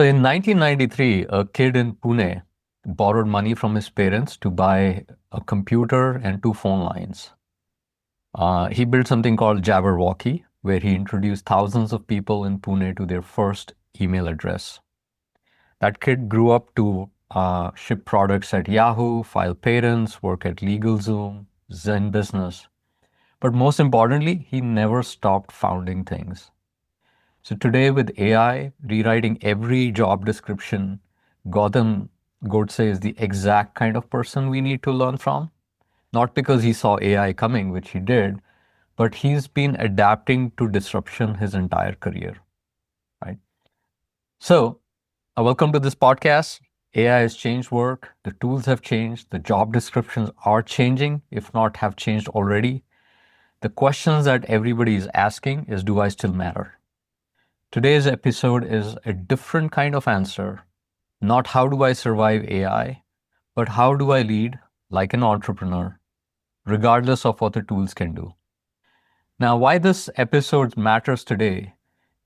So in 1993, a kid in Pune borrowed money from his parents to buy a computer and two phone lines. He built something called Jabberwocky, where he introduced thousands of people in Pune to their first email address. That kid grew up to ship products at Yahoo, file patents, work at LegalZoom, ZenBusiness. But most importantly, he never stopped founding things. So today, with AI rewriting every job description, Gautam Godse is the exact kind of person we need to learn from. Not because he saw AI coming, which he did, but he's been adapting to disruption his entire career, right? So, welcome to this podcast. AI has changed work, the tools have changed, the job descriptions are changing, if not have changed already. The questions that everybody is asking is, do I still matter? Today's episode is a different kind of answer. Not how do I survive AI, but how do I lead like an entrepreneur, regardless of what the tools can do. Now, why this episode matters today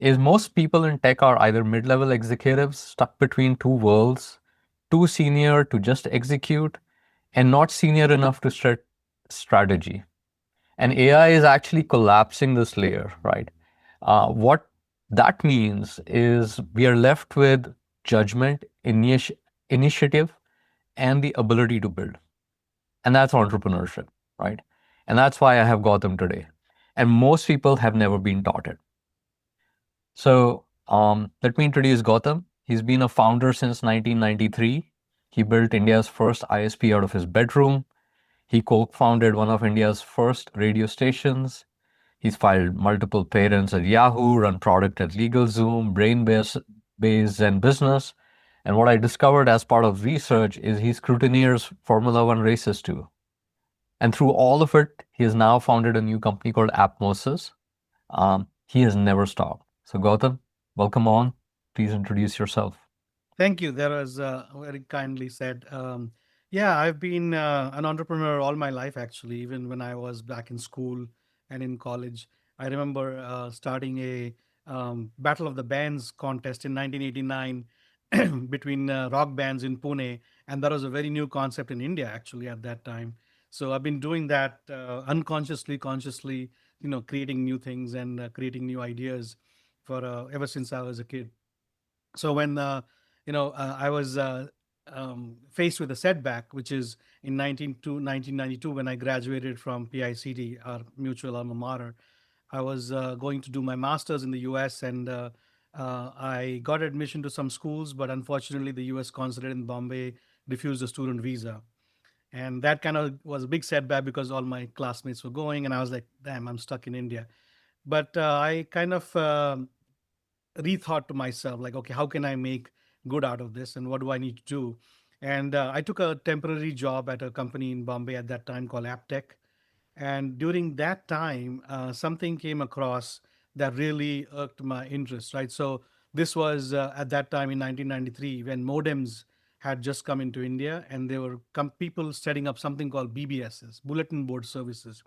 is most people in tech are either mid level executives stuck between two worlds, too senior to just execute, and not senior enough to set strategy. And AI is actually collapsing this layer, right? What that means is we are left with judgment, initiative, and the ability to build. And that's entrepreneurship, right? And that's why I have Gautam today. And most people have never been taught it. So let me introduce Gautam. He's been a founder since 1993. He built India's first ISP out of his bedroom. He co-founded one of India's first radio stations. He's filed multiple patents at Yahoo, run product at LegalZoom, Brainbase, and business. And what I discovered as part of research is he scrutineers Formula One races too. And through all of it, he has now founded a new company called Appmosis. He has never stopped. So, Gautam, welcome on. Please introduce yourself. Thank you. That was very kindly said. Yeah, I've been an entrepreneur all my life, actually, even when I was back in school and in college. I remember starting a Battle of the Bands contest in 1989 between rock bands in Pune. And that was a very new concept in India, actually, at that time. So I've been doing that unconsciously, consciously, creating new things and creating new ideas for ever since I was a kid. So when I was faced with a setback, which is in 1992 when I graduated from PICT, our mutual alma mater. I was going to do my master's in the US, and I got admission to some schools, but unfortunately the US consulate in Bombay refused a student visa. And that kind of was a big setback because all my classmates were going, and I was like, damn, I'm stuck in India. But I kind of rethought to myself, like, okay, how can I make good out of this, and what do I need to do? And I took a temporary job at a company in Bombay at that time called AppTech. And during that time, something came across that really irked my interest, right? So this was at that time in 1993 when modems had just come into India, and there were people setting up something called BBSs, bulletin board services.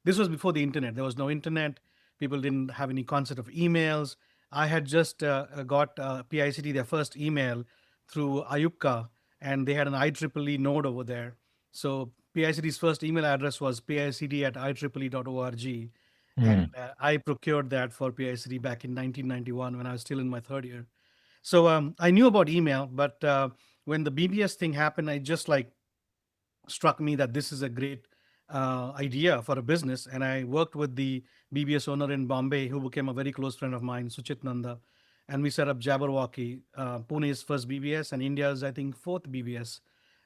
This was before the internet. There was no internet. People didn't have any concept of emails. I had just got PICT their first email through Ayupka, and they had an IEEE node over there. So PICT's first email address was pict@ieee.org. And Hmm. I procured that for PICT back in 1991 when I was still in my third year. So I knew about email, but when the BBS thing happened, I just like struck me that this is a great idea for a business. And I worked with the BBS owner in Bombay, who became a very close friend of mine, Suchit Nanda. And we set up Jabberwocky, Pune's first BBS and India's, I think, fourth BBS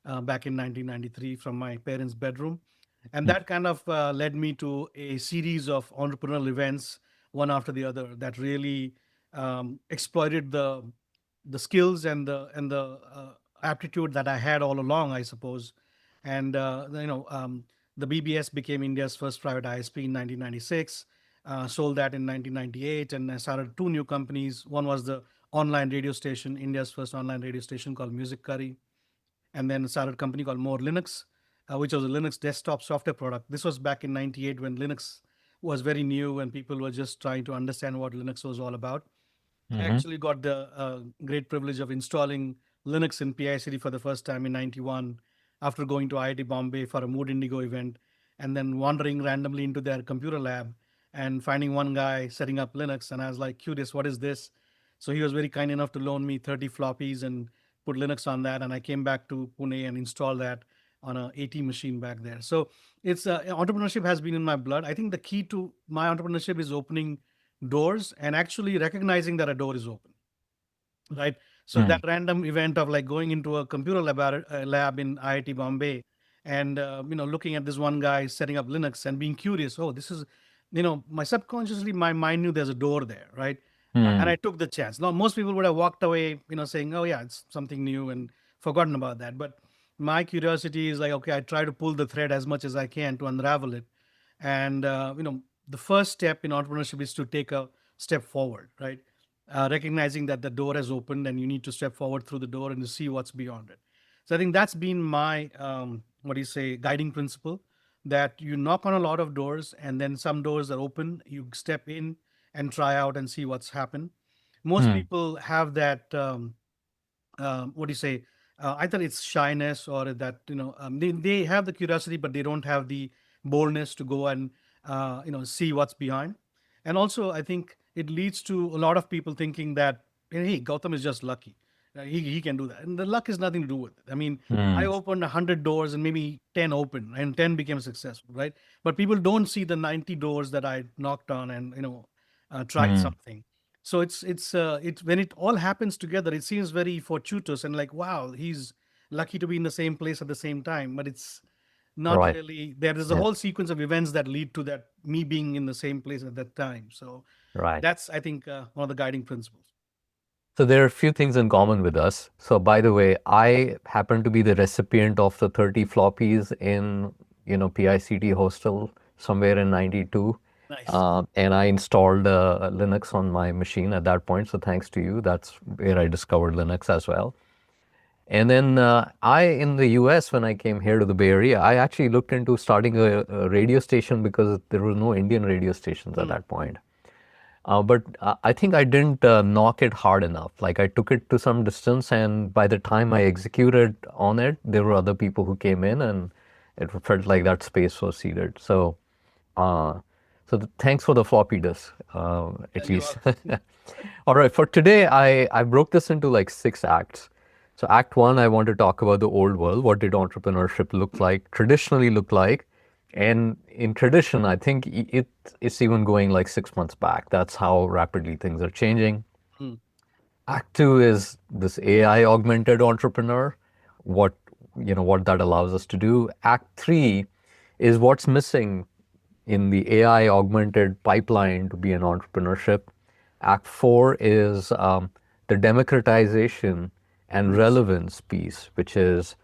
back in 1993 from my parents' bedroom. And that kind of led me to a series of entrepreneurial events, one after the other, that really exploited the skills and the aptitude that I had all along, I suppose. And the BBS became India's first private ISP in 1996. Sold that in 1998, and I started two new companies. One was the online radio station, India's first online radio station called Music Curry, and then started a company called More Linux, which was a Linux desktop software product. This was back in '98 when Linux was very new and people were just trying to understand what Linux was all about. I Mm-hmm. actually got the great privilege of installing Linux in PICD for the first time in 91 after going to IIT Bombay for a Mood Indigo event and then wandering randomly into their computer lab and finding one guy setting up Linux. And I was like, curious, what is this? So he was very kind enough to loan me 30 floppies and put Linux on that. And I came back to Pune and installed that on a AT machine back there. So it's entrepreneurship has been in my blood. I think the key to my entrepreneurship is opening doors and actually recognizing that a door is open, right? So that Mm. random event of like going into a computer lab in IIT Bombay and looking at this one guy setting up Linux and being curious, oh, this is, my subconsciously my mind knew there's a door there, right? And Mm. I took the chance. Now most people would have walked away, saying, oh yeah, it's something new and forgotten about that. But my curiosity is like, okay, I try to pull the thread as much as I can to unravel it. And the first step in entrepreneurship is to take a step forward, right? Recognizing that the door has opened and you need to step forward through the door and to see what's beyond it. So I think that's been my what do you say guiding principle, that you knock on a lot of doors and then some doors are open, you step in and try out and see what's happened. Most Mm. people have that what do you say either it's shyness or that they have the curiosity but they don't have the boldness to go and see what's behind. And also I think it leads to a lot of people thinking that, hey, Gautam is just lucky. He can do that, and the luck has nothing to do with it. I mean, I Mm. opened 100 doors and maybe 10 open and 10 became successful, right? But people don't see the 90 doors that I knocked on and tried Mm. something. So it's when it all happens together, it seems very fortuitous and like, wow, he's lucky to be in the same place at the same time. But it's not Right. really. There is a Yeah. whole sequence of events that lead to that me being in the same place at that time. So Right. that's, I think, one of the guiding principles. So there are a few things in common with us. So by the way, I happen to be the recipient of the 30 floppies in, PICT hostel somewhere in 92. Nice. And I installed Linux on my machine at that point. So thanks to you, that's where I discovered Linux as well. And then in the US, when I came here to the Bay Area, I actually looked into starting a radio station because there were no Indian radio stations at Mm, that point. But I think I didn't knock it hard enough. Like I took it to some distance, and by the time I executed on it, there were other people who came in, and it felt like that space was seeded. Uh, thanks for the floppy disk, yeah, at you're least. welcome. All right, for today, I broke this into like 6 acts. So Act One, I want to talk about the old world. What did entrepreneurship look like, traditionally look like? And in tradition, I think it's even going like 6 months back. That's how rapidly things are changing. Mm, Act two is this AI augmented entrepreneur, what what that allows us to do. Act three is what's missing in the AI augmented pipeline to be an entrepreneurship. Act four is the democratization and nice. relevance piece, which is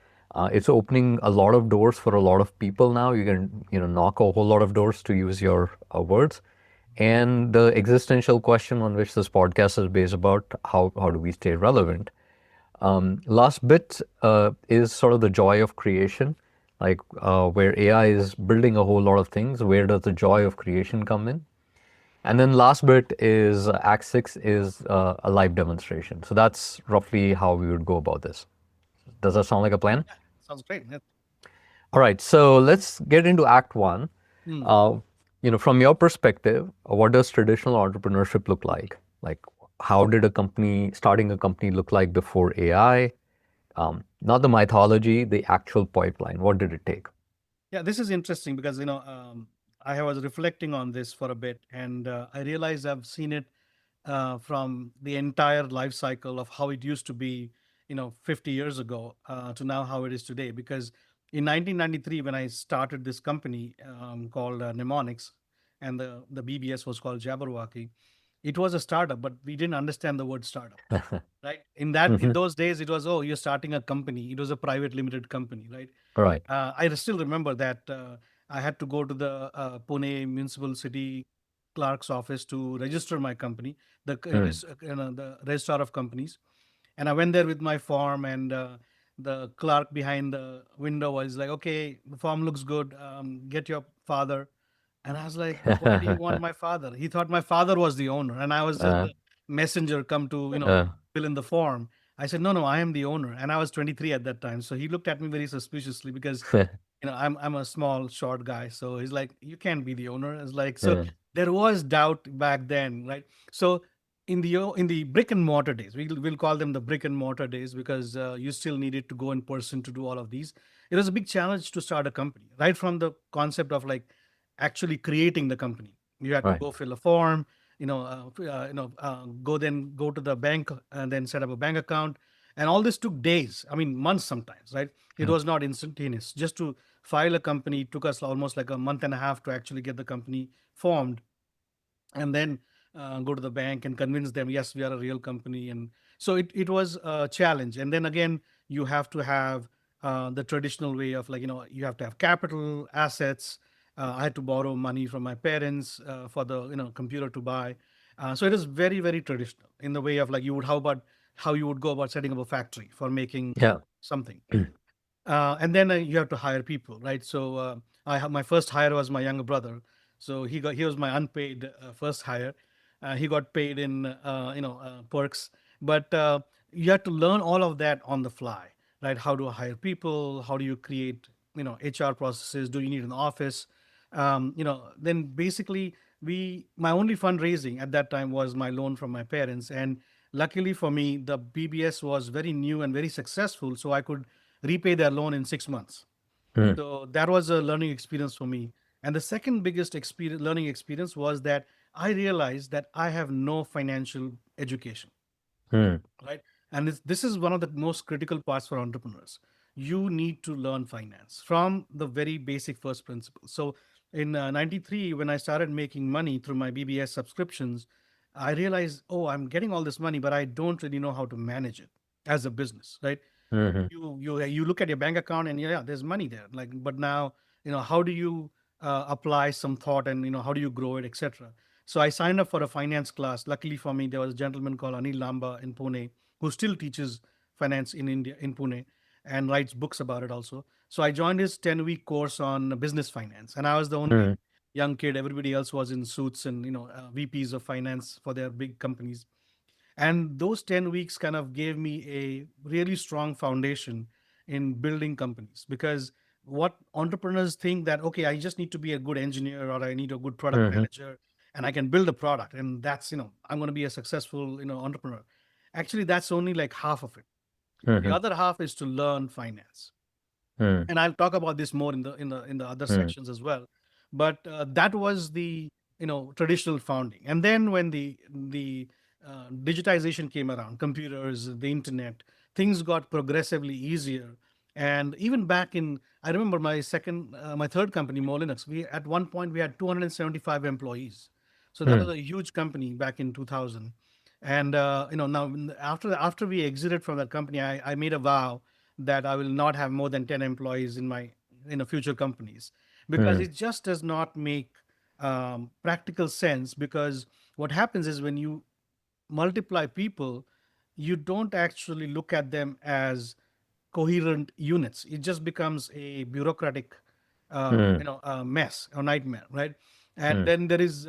it's opening a lot of doors for a lot of people now. You can knock a whole lot of doors, to use your words. And the existential question on which this podcast is based about, how do we stay relevant? Last bit is sort of the joy of creation, like where AI is building a whole lot of things. Where does the joy of creation come in? And then last bit is Act 6 is a live demonstration. So that's roughly how we would go about this. Does that sound like a plan? Yeah, sounds great. Yeah. All right, so let's get into Act 1. Mm. Uh, from your perspective, what does traditional entrepreneurship look like? Like, how did starting a company look like before AI? Not the mythology, the actual pipeline. What did it take? Yeah, this is interesting because I was reflecting on this for a bit, and I realized I've seen it from the entire life cycle of how it used to be, 50 years ago to now how it is today. Because in 1993, when I started this company called Mnemonics, and the BBS was called Jabberwocky, it was a startup, but we didn't understand the word startup, right? In Hmm. those days, it was, oh, you're starting a company. It was a private limited company, right? All right. I still remember that I had to go to the Pune Municipal City Clerk's office to register my company, Mm. the registrar of companies, and I went there with my form, and the clerk behind the window was like, "Okay, the form looks good. Get your father." And I was like, "Why do you want my father?" He thought my father was the owner, and I was just Uh, the messenger come to, Uh, fill in the form. I said, no, no, I am the owner. And I was 23 at that time. So he looked at me very suspiciously because, I'm a small, short guy. So he's like, you can't be the owner. It's like, so uh, there was doubt back then, right? So in the brick and mortar days, we'll call them the brick and mortar days because you still needed to go in person to do all of these. It was a big challenge to start a company, right from the concept of like actually creating the company. You had to right. go fill a form, go to the bank and then set up a bank account, and all this took days. I mean, months sometimes, right? It Mm, was not instantaneous. Just to file a company took us almost like a month and a half to actually get the company formed, and then go to the bank and convince them, yes, we are a real company. And so it was a challenge. And then again, you have to have the traditional way of, like, you have to have capital assets. I had to borrow money from my parents for the computer to buy. So it is very, very traditional in the way of, like, how you would go about setting up a factory for making yeah. something. And then you have to hire people, right? So my first hire was my younger brother. So he was my unpaid first hire. He got paid in perks, but you have to learn all of that on the fly, right? How to hire people? How do you create HR processes? Do you need an office? Then basically my only fundraising at that time was my loan from my parents. And luckily for me, the BBS was very new and very successful, so I could repay their loan in 6 months. Mm, So that was a learning experience for me. And the second biggest learning experience was that I realized that I have no financial education, mm, right? And this is one of the most critical parts for entrepreneurs. You need to learn finance from the very basic first principles. So in 93, when I started making money through my BBS subscriptions, I realized, oh, I'm getting all this money, but I don't really know how to manage it as a business, right? mhm, You look at your bank account and, yeah, there's money there, like, but now, how do you apply some thought, and how do you grow it, etc. So I signed up for a finance class. Luckily for me, there was a gentleman called Anil Lamba in Pune who still teaches finance in India, in Pune, and writes books about it also. So I joined his 10-week course on business finance, and I was the only mm, young kid. Everybody else was in suits and VPs of finance for their big companies. And those 10 weeks kind of gave me a really strong foundation in building companies, because what entrepreneurs think that, okay, I just need to be a good engineer, or I need a good product mhm, manager, and I can build a product, and that's, I'm going to be a successful, entrepreneur. Actually, that's only like half of it. The mhm, other half is to learn finance, mm, and I'll talk about this more in the other mm, sections as well. But that was the traditional founding, and then when the digitization came around, computers, the internet, things got progressively easier. And even back in, I remember my third company, Molinux. We at one point we had 275 employees, so that was mm, a huge company back in 2000. And now after we exited from that company, I made a vow that I will not have more than 10 employees in my future companies, because mm, it just does not make practical sense. Because what happens is, when you multiply people, you don't actually look at them as coherent units. It just becomes a bureaucratic, mm, mess or nightmare, right? And mm, then there is,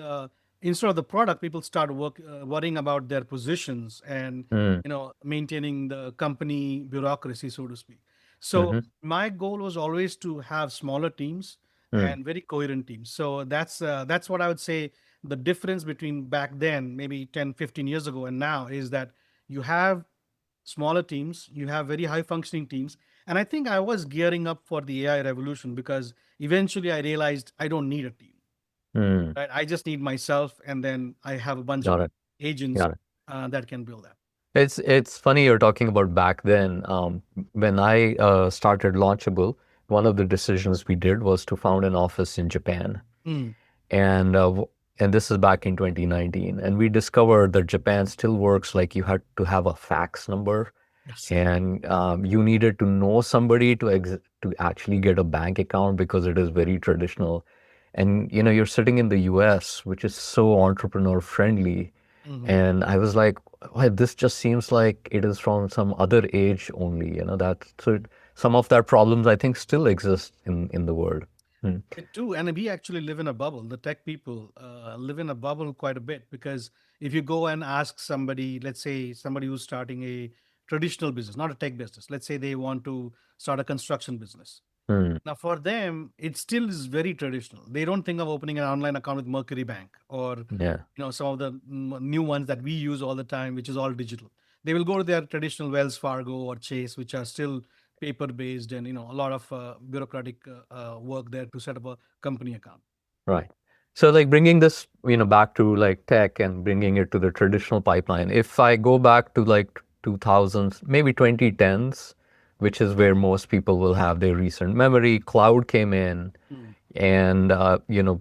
instead of the product, people start worrying about their positions and mm, maintaining the company bureaucracy, so to speak. So mhm, my goal was always to have smaller teams mm, and very coherent teams. So that's what I would say. The difference between back then, maybe 10, 15 years ago, and now is that you have smaller teams, you have very high functioning teams. And I think I was gearing up for the AI revolution, because eventually I realized I don't need a team, mm. right? I just need myself, and then I have a bunch of Got it. agents Got it. that can build that. It's funny you're talking about back then. When I started Launchable, one of the decisions we did was to found an office in Japan. Mm, And and this is back in 2019, and we discovered that Japan still works like you had to have a fax number, yes. and you needed to know somebody to actually get a bank account because it is very traditional. And you're sitting in the US, which is so entrepreneur friendly, Hmm. and I was like, "Why, this just seems like it is from some other age only." That so some of that problems I think still exist in the world. Hmm. It too, and we actually live in a bubble. The tech people live in a bubble quite a bit, because if you go and ask somebody, let's say somebody who's starting a traditional business, not a tech business, let's say they want to start a construction business. Hmm. Now, for them, it still is very traditional. They don't think of opening an online account with Mercury Bank, or Yeah. some of the new ones that we use all the time, which is all digital. They will go to their traditional Wells Fargo or Chase, which are still paper based, and a lot of bureaucratic work there to set up a company account. Right. So like bringing this, back to like tech and bringing it to the traditional pipeline. If I go back to like 2000s, maybe 2010s, which is where most people will have their recent memory, cloud came in, Mm, and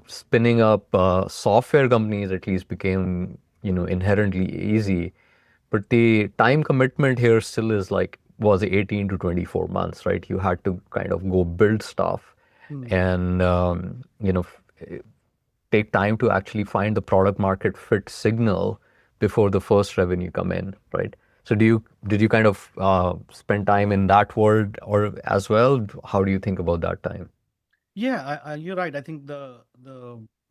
spinning up software companies at least became inherently easy. But the time commitment here still is like was 18 to 24 months, right? You had to kind of go build stuff mm. and take time to actually find the product market fit signal before the first revenue come in, right? So did you kind of spend time in that world or as well? How do you think about that time? Yeah, you're right. I think the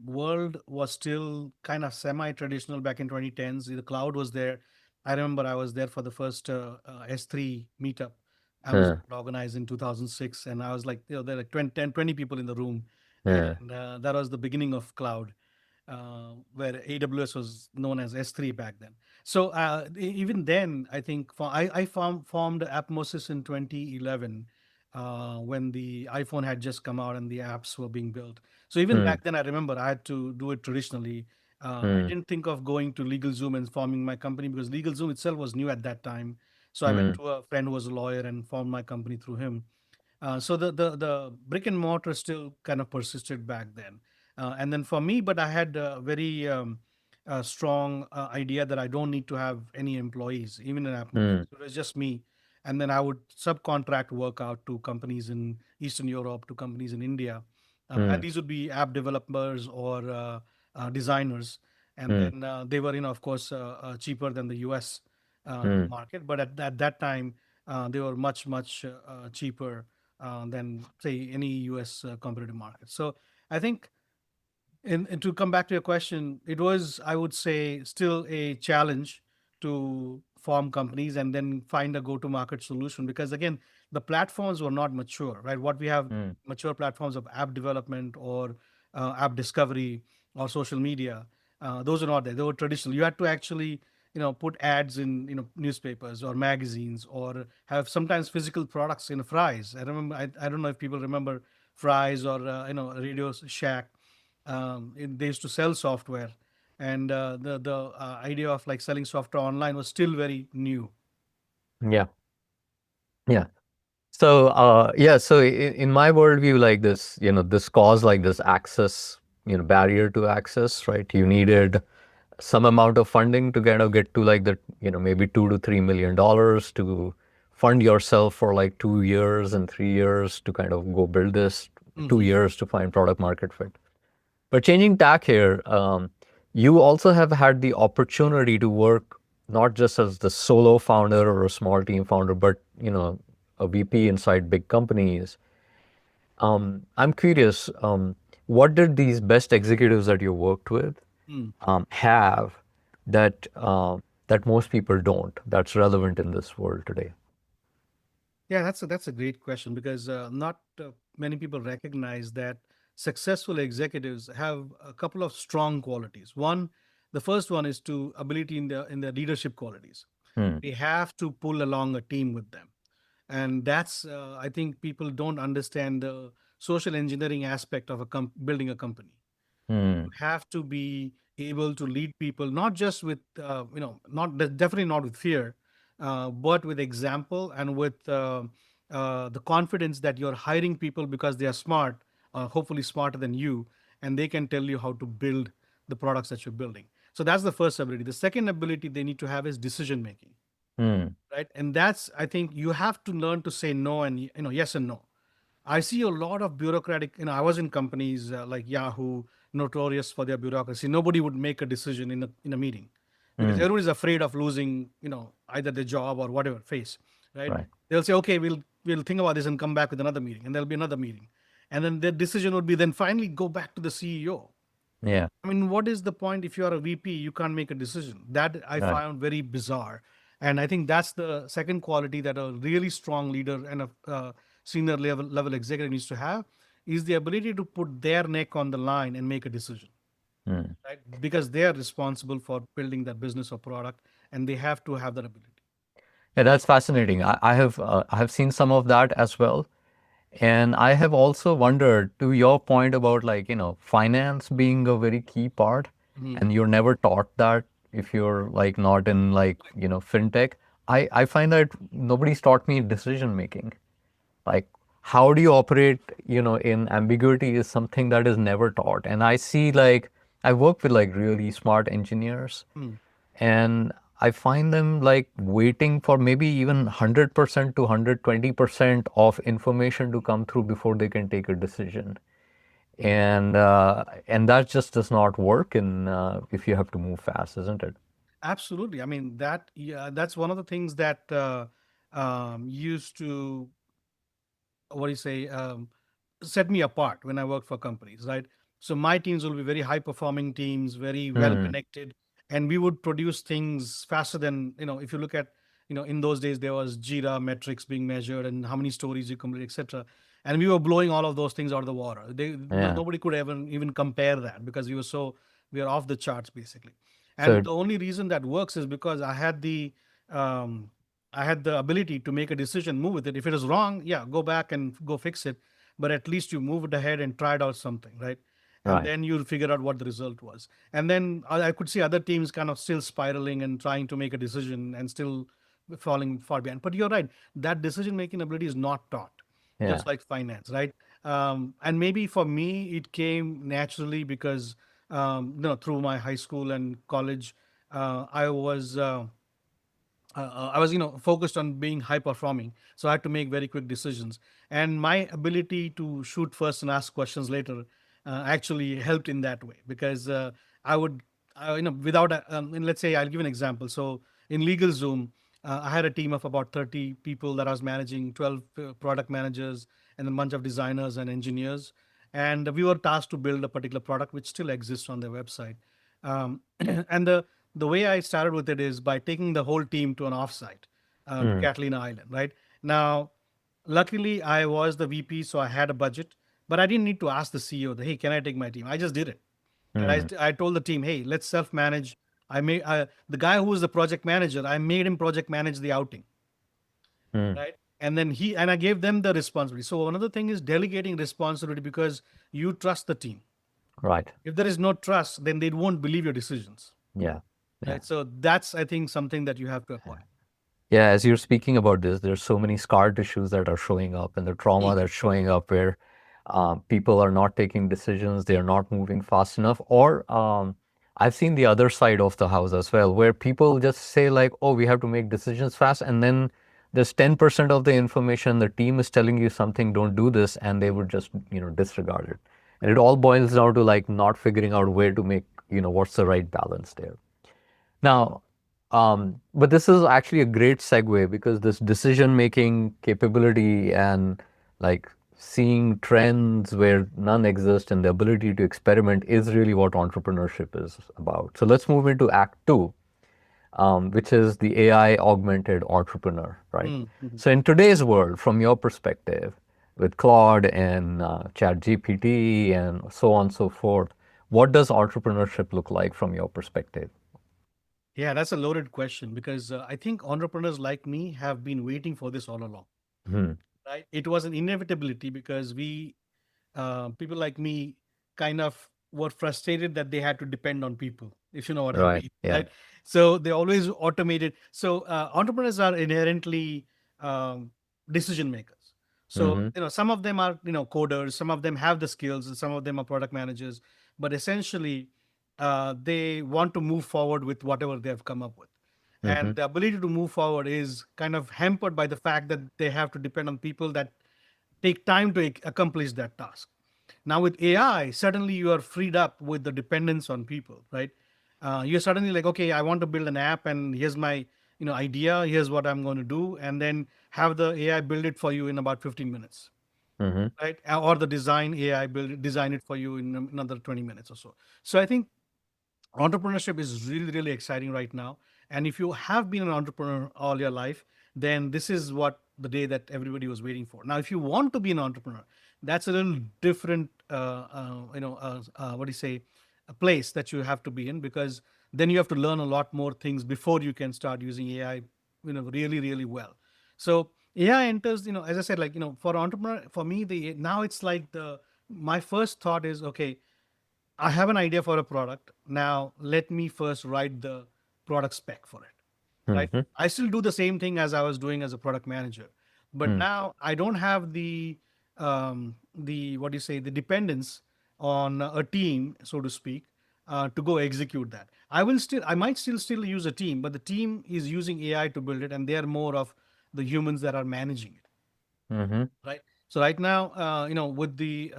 world was still kind of semi-traditional back in 2010s. The cloud was there. I remember I was there for the first S3 meetup Amazon Huh, organized in 2006, and I was like, there are like 20 people in the room, huh, and that was the beginning of cloud, where AWS was known as S3 back then. So even then, I think I formed Appmosis in 2011, when the iPhone had just come out and the apps were being built. So even hmm, back then, I remember I had to do it traditionally. I hmm, didn't think of going to LegalZoom and forming my company, because LegalZoom itself was new at that time. So I went hmm, to a friend who was a lawyer and formed my company through him. So the brick and mortar still kind of persisted back then, and then for me, but I had a very strong idea that I don't need to have any employees, even in Atmos. hmm, So it was just me, and then I would subcontract work out to companies in Eastern Europe, to companies in India, and hmm, these would be app developers or designers, and hmm, then they were, of course, cheaper than the US hmm, market, but at that time they were much cheaper than, say, any US competitive market. So I think, and to come back to your question, it was, I would say, still a challenge to form companies and then find a go-to-market solution, because again, the platforms were not mature, right? What we have hmm, mature platforms of app development or app discovery or social media, those are not there. They were traditional. You had to actually, put ads in, newspapers or magazines, or have sometimes physical products in fries. I remember, I don't know if people remember fries or Radio Shack. They used to sell software, and the idea of like selling software online was still very new. yeah, yeah. So in my worldview, like this, this caused like this access, barrier to access, right? You needed some amount of funding to kind of get to like the, maybe $2 to $3 million to fund yourself for like 2 years and 3 years to kind of go build this, two Hmm. years to find product market fit. But changing tack here, you also have had the opportunity to work not just as the solo founder or a small team founder, but a VP inside big companies. I'm curious, what did these best executives that you worked with Hmm. have that most people don't? That's relevant in this world today. Yeah, that's a great question, because not many people recognize that successful executives have a couple of strong qualities. The first one is to ability in the leadership qualities. Hmm. They have to pull along a team with them, and that's I think people don't understand the social engineering aspect of building a company. Hmm. You have to be able to lead people, not just with definitely not with fear, but with example, and with the confidence that you're hiring people because they are smart, hopefully smarter than you, and they can tell you how to build the products that you're building. So that's the first ability. The second ability they need to have is decision making, Hmm. right? And that's, I think, you have to learn to say no and yes and no. I see a lot of bureaucratic, I was in companies like Yahoo, notorious for their bureaucracy. Nobody would make a decision in a meeting, because Hmm. everybody's afraid of losing, either their job or whatever face, right? Right. They'll say, okay, we'll think about this and come back with another meeting, and there'll be another meeting. And then their decision would be then finally go back to the CEO. Yeah. I mean, what is the point if you are a VP, you can't make a decision? That I Right. found very bizarre. And I think that's the second quality that a really strong leader and a senior level executive needs to have is the ability to put their neck on the line and make a decision, Mm. right? Because they are responsible for building that business or product and they have to have that ability. Yeah, that's fascinating. I have seen some of that as well. And I have also wondered, to your point about like, finance being a very key part, Mhm. and you're never taught that if you're like not in like, fintech. I find that nobody's taught me decision making. Like, how do you operate, in ambiguity is something that is never taught. And I see like, I work with like really smart engineers, Mm. and I find them like waiting for maybe even 100% to 120% of information to come through before they can take a decision. And that just does not work in if you have to move fast, isn't it? Absolutely. I mean, that's one of the things that used to what do you say set me apart when I work for companies, right? So my teams will be very high performing teams, very well Hmm. connected, and we would produce things faster than if you look at in those days there was Jira metrics being measured and how many stories you complete, etc. And we were blowing all of those things out of the water. Yeah. Nobody could ever even compare that because we are off the charts basically. And So, the only reason that works is because um, I had the ability to make a decision, move with it. If it is wrong, yeah, go back and go fix it. But at least you moved ahead and tried out something, right? And right. then you'll figure out what the result was. And then I could see other teams kind of still spiraling and trying to make a decision and still falling far behind. But you're right, that decision making ability is not taught, Yeah. just like finance, right? And maybe for me, it came naturally because through my high school and college, I was. I was, focused on being high performing. So I had to make very quick decisions. And my ability to shoot first and ask questions later actually helped in that way because I would, without, and let's say I'll give an example. So in LegalZoom, I had a team of about 30 people that I was managing, 12 product managers, and a bunch of designers and engineers. And we were tasked to build a particular product which still exists on their website. And the way I started with it is by taking the whole team to an offsite to Mm. Catalina Island. Right now, luckily I was the VP, so I had a budget, but I didn't need to ask the CEO, "Hey, can I take my team?" I just did it, and Mm. I told the team, "Hey, let's self manage." The guy who was the project manager. I made him project manage the outing, Mm. right? And then I gave them the responsibility. So another thing is delegating responsibility because you trust the team. Right. If there is no trust, then they won't believe your decisions. Yeah. Yeah. Right. So that's, I think, something that you have to acquire. Yeah, as you're speaking about this, there's so many scar tissues that are showing up and the trauma that's showing up where people are not taking decisions, they are not moving fast enough. Or I've seen the other side of the house as well, where people just say like, oh, we have to make decisions fast. And then there's 10% of the information, the team is telling you something, don't do this, and they would just, disregard it. And it all boils down to like not figuring out where to make, what's the right balance there. Now, but this is actually a great segue because this decision making capability and like seeing trends where none exist and the ability to experiment is really what entrepreneurship is about. So let's move into Act Two, which is the AI augmented entrepreneur, right? Mm, mhm. So, in today's world, from your perspective, with Claude and ChatGPT and so on and so forth, what does entrepreneurship look like from your perspective? Yeah, that's a loaded question because I think entrepreneurs like me have been waiting for this all along. Hmm. Right? It was an inevitability because people like me, kind of were frustrated that they had to depend on people, if you know what I Right. mean, Yeah. right? So they always automated. So entrepreneurs are inherently um, decision makers. So Mm-hmm. some of them are coders, some of them have the skills, and some of them are product managers. But essentially, they want to move forward with whatever they have come up with. Mm-hmm. And the ability to move forward is kind of hampered by the fact that they have to depend on people that take time to accomplish that task. Now with AI, suddenly you are freed up with the dependence on people, right? You're suddenly like, okay, I want to build an app, and here's my idea. Here's what I'm going to do, and then have the AI build it for you in about 15 minutes. Mm-hmm. right? Or the design AI build design it for you in another 20 minutes or so. So I think entrepreneurship is really, really exciting right now. And if you have been an entrepreneur all your life, then this is what the day that everybody was waiting for. Now, if you want to be an entrepreneur, that's a little different, what do you say, a place that you have to be in, because then you have to learn a lot more things before you can start using AI, really, really well. So AI enters, as I said, like, for entrepreneur, for me, now it's like my first thought is, okay, I have an idea for a product. Now, let me first write the product spec for it, right? Mm-hmm. I still do the same thing as I was doing as a product manager, but now I don't have the what do you say, the dependence on a team, so to speak, to go execute that. I might still use a team, but the team is using AI to build it, and they are more of the humans that are managing it, Mm-hmm. right? So right now, with the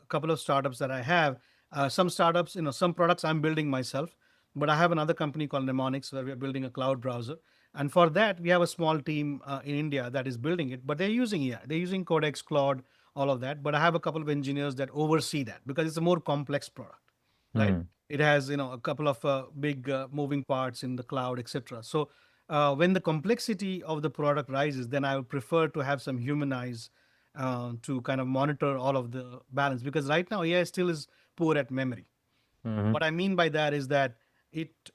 couple of startups that I have, some startups, some products I'm building myself, but I have another company called Mnemonics where we're building a cloud browser, and for that we have a small team in India that is building it, but they're using AI, they're using Codex, Claude, all of that. But I have a couple of engineers that oversee that because it's a more complex product, right? Mm-hmm. It has a couple of big moving parts in the cloud, etc. So when the complexity of the product rises, then I would prefer to have some human eyes to kind of monitor all of the balance, because right now AI still is poor at memory. Mm-hmm. What I mean by that is that it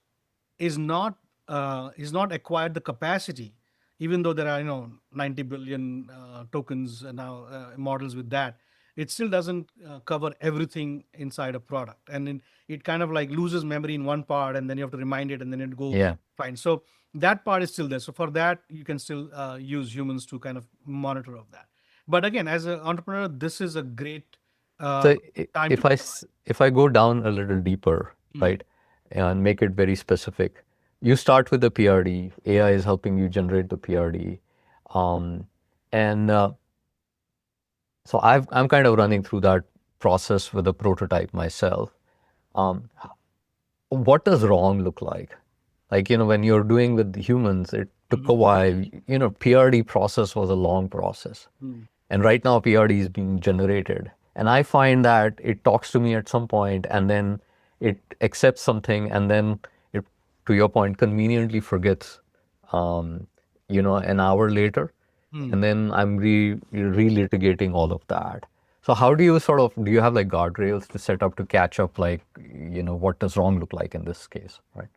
is not acquired the capacity, even though there are 90 billion tokens now, models with that. It still doesn't cover everything inside a product, and then it kind of like loses memory in one part, and then you have to remind it, and then it go Yeah. fine. So that part is still there. So for that, you can still use humans to kind of monitor of that. But again, as an entrepreneur, this is a great uh, So time to deploy. if I go down a little deeper, Hmm. right, and make it very specific, you start with the PRD. AI is helping you generate the PRD, um, and so I'm kind of running through that process with a prototype myself. Um, what does wrong look like? Like, when you're doing with the humans, it took a Mhm. while. PRD process was a long process. Hmm. And right now, PRD is being generated. And I find that it talks to me at some point and then it accepts something and then it, to your point, conveniently forgets, an hour later. Hmm. And then I'm relitigating all of that. So how do you do you have like guardrails to set up to catch up, like, what does wrong look like in this case, right?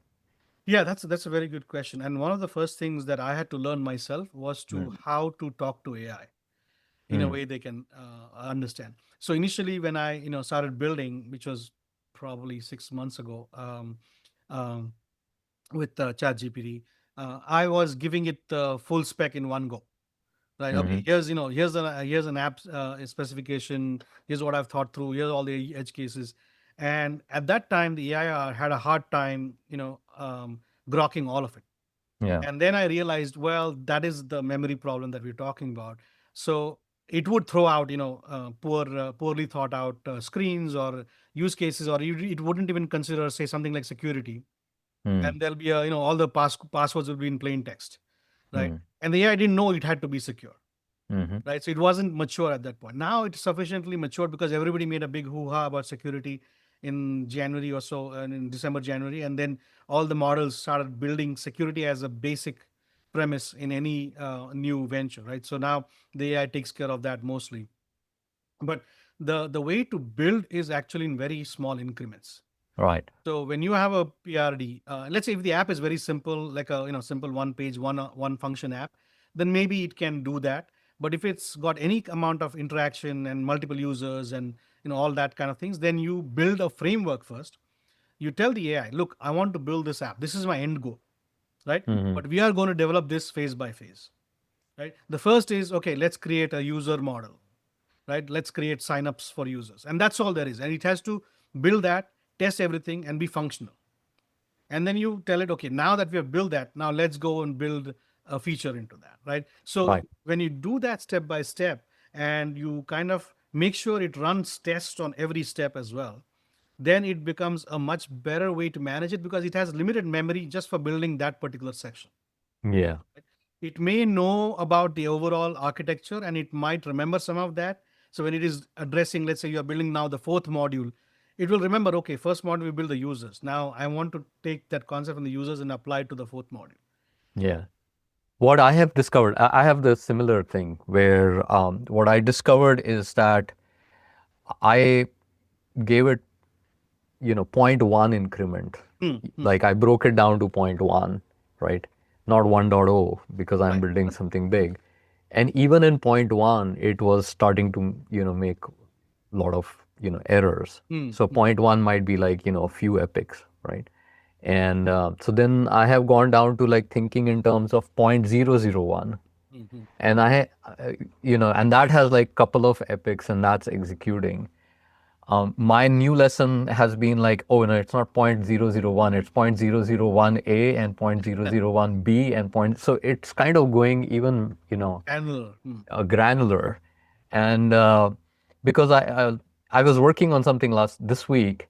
Yeah, that's a very good question. And one of the first things that I had to learn myself was to how to talk to AI in a Mm, way they can understand. So initially, when I started building, which was probably 6 months ago, um, with ChatGPT, I was giving it the full spec in one go. Right. Okay. mm-hmm, Here's an app specification. Here's what I've thought through. Here's all the edge cases. And at that time, the AI had a hard time, grokking all of it. yeah, And then I realized, well, that is the memory problem that we're talking about. So it would throw out, poorly thought out screens or use cases, or it wouldn't even consider, say, something like security. mm, And there'll be all the passwords will be in plain text, right? mm, And the AI didn't know it had to be secure, mm-hmm, right? So it wasn't mature at that point. Now it's sufficiently matured because everybody made a big hoo-ha about security in January or so, and in December, January, and then all the models started building security as a basic premise in any new venture, right? So now the AI takes care of that mostly. But the way to build is actually in very small increments. right, So when you have a PRD, let's say if the app is very simple, like a simple one page, one function app, then maybe it can do that. But if it's got any amount of interaction and multiple users and all that kind of things, then you build a framework first. You tell the AI, look, I want to build this app. This is my end goal, right? mm-hmm, But we are going to develop this phase by phase, right? The first is, okay, let's create a user model, right? Let's create signups for users, and that's all there is. And it has to build that, test everything, and be functional. And then you tell it, okay, now that we have built that, now let's go and build a feature into that, right? So right, when you do that step by step, and you kind of make sure it runs tests on every step as well, then it becomes a much better way to manage it, because it has limited memory just for building that particular section. yeah, It may know about the overall architecture and it might remember some of that, So when it is addressing, let's say you are building now the fourth module, it will remember, okay, first module we build the users. Now I want to take that concept from the users and apply it to the fourth module. Yeah. What I have discovered, I have the similar thing where what I discovered is that I gave it, you know, point 0.1 increment. Hmm, hmm, Like I broke it down to point 0.1, right? Not 1.0 because I'm right. building something big. And even in point 0.1, it was starting to, you know, make a lot of, you know, errors. Hmm, So hmm, point 0.1 might be like, you know, a few epics, right? And so then I have gone down to like thinking in terms of 0.001. hmm, hmm, And you know, and that has like couple of epics and that's executing. My new lesson has been like, oh no, it's not 0.001, it's 0.001A and 0.001B and point. So it's kind of going even, you know, Annual. granular. And because I was working on something this week,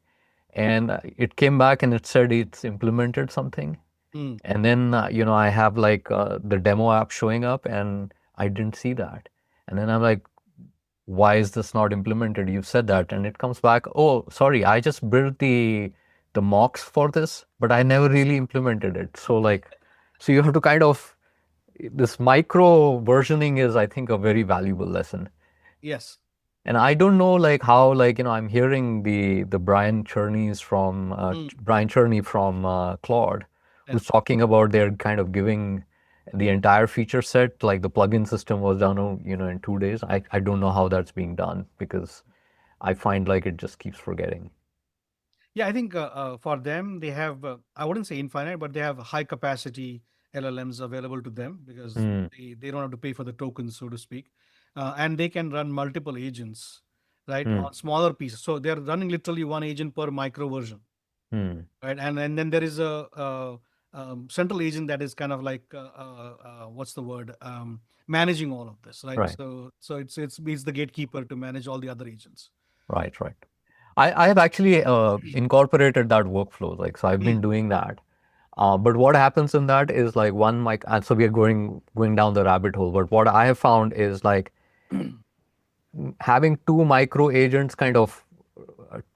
and it came back and it said it's implemented something. Hmm, And then, you know, I have like the demo app showing up and I didn't see that. And then I'm like, why is this not implemented? You said that. And it comes back, oh, sorry, I just built the mocks for this, but I never really implemented it. So like, so you have to kind of, this micro versioning is, I think, a very valuable lesson. yes. And I don't know like how, like, you know, I'm hearing the Hmm, Brian Cherney from Claude, yeah. who's talking about they're kind of giving the entire feature set, like the plugin system was done, you know, in 2 days. I don't know how that's being done because I find like it just keeps forgetting. Yeah, I think for them, they have, I wouldn't say infinite, but they have high capacity LLMs available to them because Hmm. they don't have to pay for the tokens, so to speak. And they can run multiple agents, right, Hmm. on smaller pieces. So they're running literally one agent per micro version, Hmm. right? And then there is a, central agent that is kind of like, what's the word? Managing all of this, right? Right. So it's the gatekeeper to manage all the other agents. Right. Right. I have actually incorporated that workflow. Like, so I've Hmm, been doing that. But what happens in that is like one mic, and so we are going down the rabbit hole. But what I have found is like having two micro agents, kind of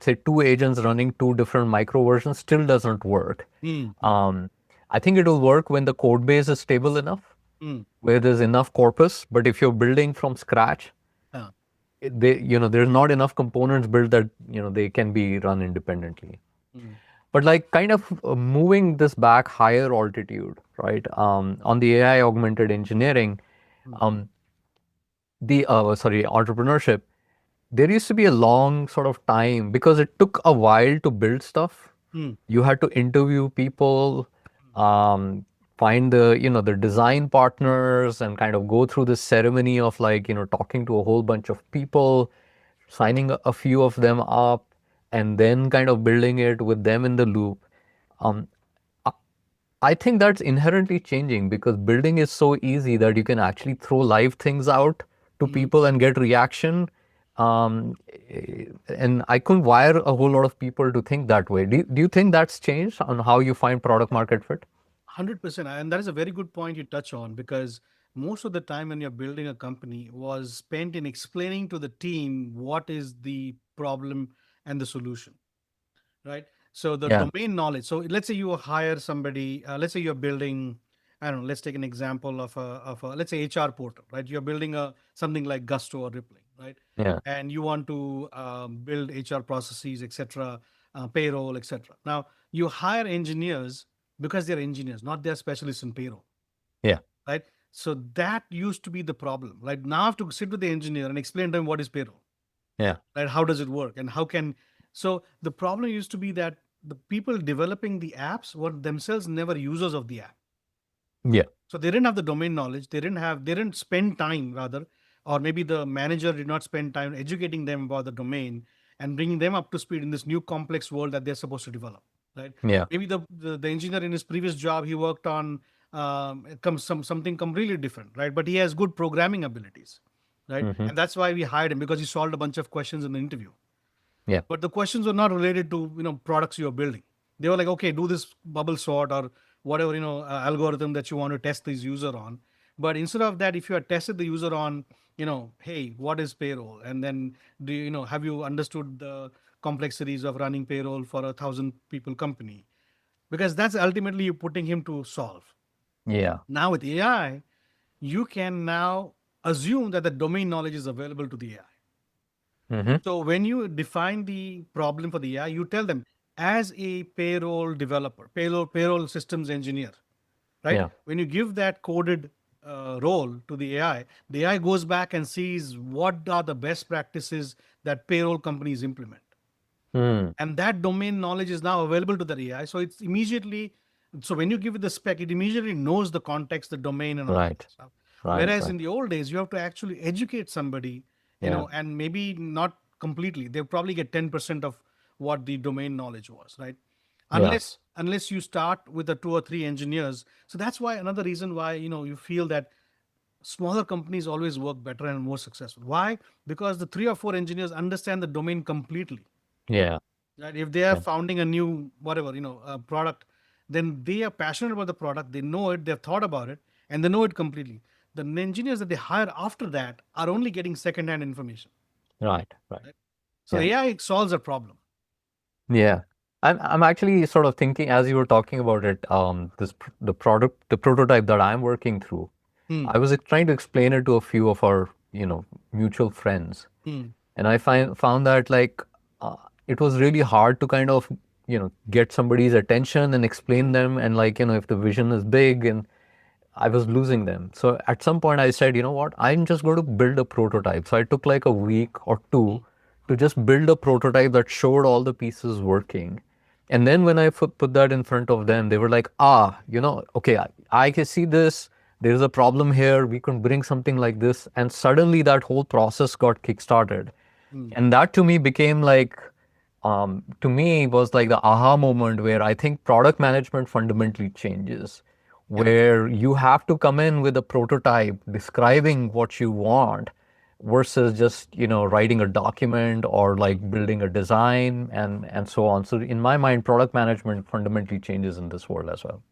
say two agents running two different micro versions, still doesn't work. hmm, hmm, Um, I think it will work when the code base is stable enough, hmm. where there's enough corpus. But if you're building from scratch, Uh, you know, there's not enough components built that, you know, they can be run independently. hmm, But like kind of moving this back higher altitude, right? On the AI augmented engineering, hmm, um, entrepreneurship, there used to be a long sort of time because it took a while to build stuff. hmm. You had to interview people, um, find the design partners and kind of go through this ceremony of like, you know, talking to a whole bunch of people, signing a few of them up, and then kind of building it with them in the loop. Um, I think that's inherently changing because building is so easy that you can actually throw live things out to Mhm. people and get reaction. And I couldn't wire a whole lot of people to think that way. Do you think that's changed on how you find product market fit? 100%. And that is a very good point you touch on because most of the time when you're building a company was spent in explaining to the team what is the problem and the solution, right? So the Yeah, domain knowledge. So let's say you hire somebody. Let's say you're building. I don't know. Let's take an example of a let's say HR portal, right? You're building a something like Gusto or Rippling, right? yeah, And you want to build HR processes, etc., payroll, etc. Now you hire engineers because they're engineers, not they're specialists in payroll, yeah, right? So that used to be the problem. Like now I have to sit with the engineer and explain to him what is payroll, yeah, right? How does it work and how can, so the problem used to be that the people developing the apps were themselves never users of the app. yeah, So they didn't have the domain knowledge, they didn't spend time rather, or maybe the manager did not spend time educating them about the domain and bringing them up to speed in this new complex world that they're supposed to develop, right? yeah. Maybe the engineer in his previous job he worked on something completely different, right? But he has good programming abilities, right? Hmm. And that's why we hired him because he solved a bunch of questions in the interview. Yeah, But the questions were not related to products you're building. They were like, okay, do this bubble sort or whatever algorithm that you want to test this user on. But instead of that, if you had tested the user on, hey, what is payroll? And then have you understood the complexities of running payroll for 1,000 people company? Because that's ultimately you're putting him to solve. Yeah. Now with AI, you can now assume that the domain knowledge is available to the AI. Mm-hmm. So when you define the problem for the AI, you tell them, as a payroll developer, payroll systems engineer, right? Yeah. When you give that coded role to the AI goes back and sees what are the best practices that payroll companies implement, Mm. and that domain knowledge is now available to the AI. So it's immediately, so when you give it the spec, it immediately knows the context, the domain, and all of Right. that stuff. Right. Whereas Right. in the old days, you have to actually educate somebody, Yeah. and maybe not completely. They'll probably get 10% of what the domain knowledge was, right? Yeah. Unless you start with the two or three engineers. So that's why another reason why you feel that smaller companies always work better and more successful. Why? Because the three or four engineers understand the domain completely. Yeah. Right? If they are Yeah. founding a new whatever product, then they are passionate about the product. They know it. They've thought about it, and they know it completely. The engineers that they hire after that are only getting second-hand information. Right. Right. Right? So Yeah. AI solves a problem. Yeah. I'm actually sort of thinking as you were talking about it, the prototype that I'm working through, Hmm. I was trying to explain it to a few of our, mutual friends. Hmm. And I found that like uh, it was really hard to kind of, get somebody's attention and explain them. And like, if the vision is big and I was losing them. So at some point I said, you know what, I'm just going to build a prototype. So I took like a week or two to just build a prototype that showed all the pieces working. And then when I put that in front of them, they were like, okay, I can see this. There's a problem here. We can bring something like this. And suddenly that whole process got kickstarted. Hmm. And that to me became like, to me was like the aha moment where I think product management fundamentally changes, Yeah. where you have to come in with a prototype describing what you want versus just, writing a document or like building a design and so on. So in my mind, product management fundamentally changes in this world as well.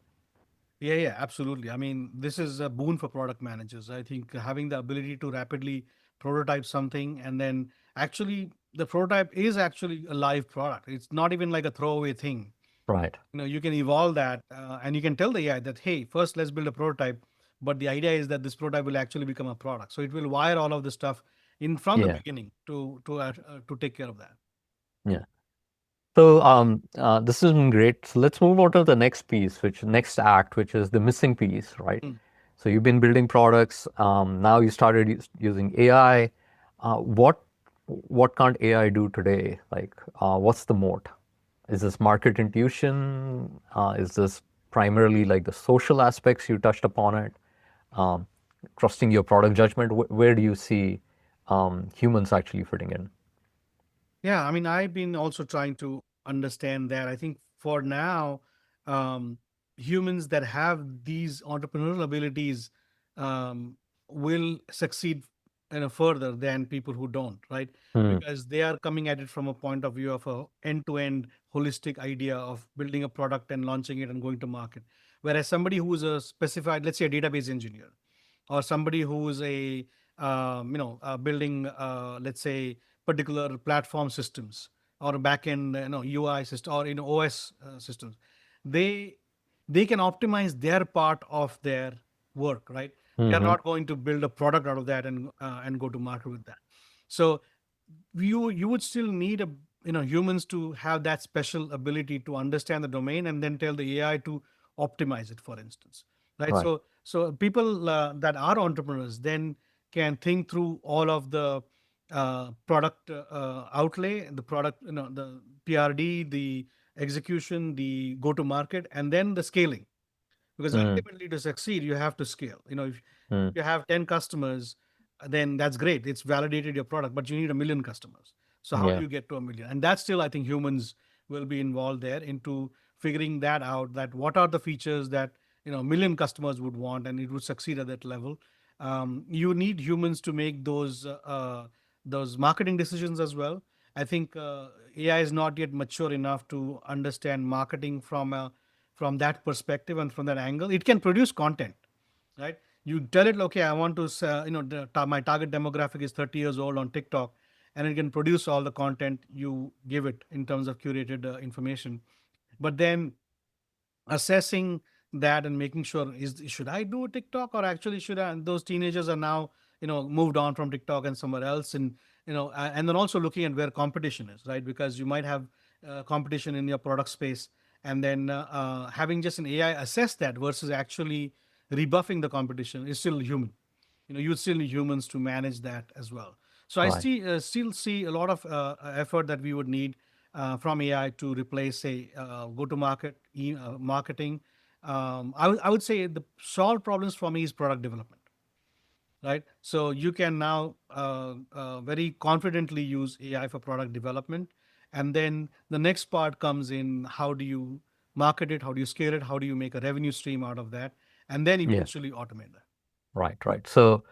Yeah, yeah, absolutely. I mean, this is a boon for product managers. I think having the ability to rapidly prototype something, and then actually the prototype is actually a live product. It's not even like a throwaway thing. Right. You can evolve that, and you can tell the AI that, hey, first let's build a prototype, but the idea is that this prototype will actually become a product. So it will wire all of the stuff in from the Yeah. beginning to take care of that. Yeah. So this has been great. So let's move on to the next piece, which next act, which is the missing piece, right? Mm. So you've been building products. Now you started using AI. What can't AI do today? Like, what's the moat? Is this market intuition? Is this primarily like the social aspects you touched upon it? Um, Trusting your product judgment. Where do you see humans actually fitting in? Yeah, I mean, I've been also trying to understand that. I think for now, um, humans that have these entrepreneurial abilities will succeed further than people who don't, right? Hmm. Because they are coming at it from a point of view of a end-to-end holistic idea of building a product and launching it and going to market. Whereas somebody who is a specified, let's say, a database engineer, or somebody who's a building let's say particular platform systems or backend UI system or OS systems, they they can optimize their part of their work, right? They are Mm-hmm. not going to build a product out of that and go to market with that. So you would still need humans to have that special ability to understand the domain and then tell the AI to optimize it, for instance, right? Right. So people that are entrepreneurs then can think through all of the product outlay, the product, the PRD, the execution, the go to market, and then the scaling, because Mm. ultimately to succeed you have to scale. If Mm. you have 10 customers, then that's great, it's validated your product, but you need a million customers. So how do Yeah. you get to a million? And that's still, I think, humans will be involved there into figuring that out, that what are the features that a million customers would want and it would succeed at that level. You need humans to make those marketing decisions as well. I think AI is not yet mature enough to understand marketing from that perspective and from that angle. It can produce content, right? You tell it, okay, I want to, my target demographic is 30 years old on TikTok, and it can produce all the content you give it in terms of curated information. But then assessing that and making sure, is should I do a TikTok, or actually should I? And those teenagers are now, moved on from TikTok and somewhere else, and and then also looking at where competition is, right? Because you might have competition in your product space, and then having just an AI assess that versus actually rebuffing the competition is still human. You still need humans to manage that as well. So I Right. still see a lot of effort that we would need from AI to replace, say, go to market marketing. I would say the solve problems for me is product development, right? So you can now very confidently use AI for product development, and then the next part comes in: how do you market it, how do you scale it, how do you make a revenue stream out of that, and then Yeah. eventually automate that. Right. Right. So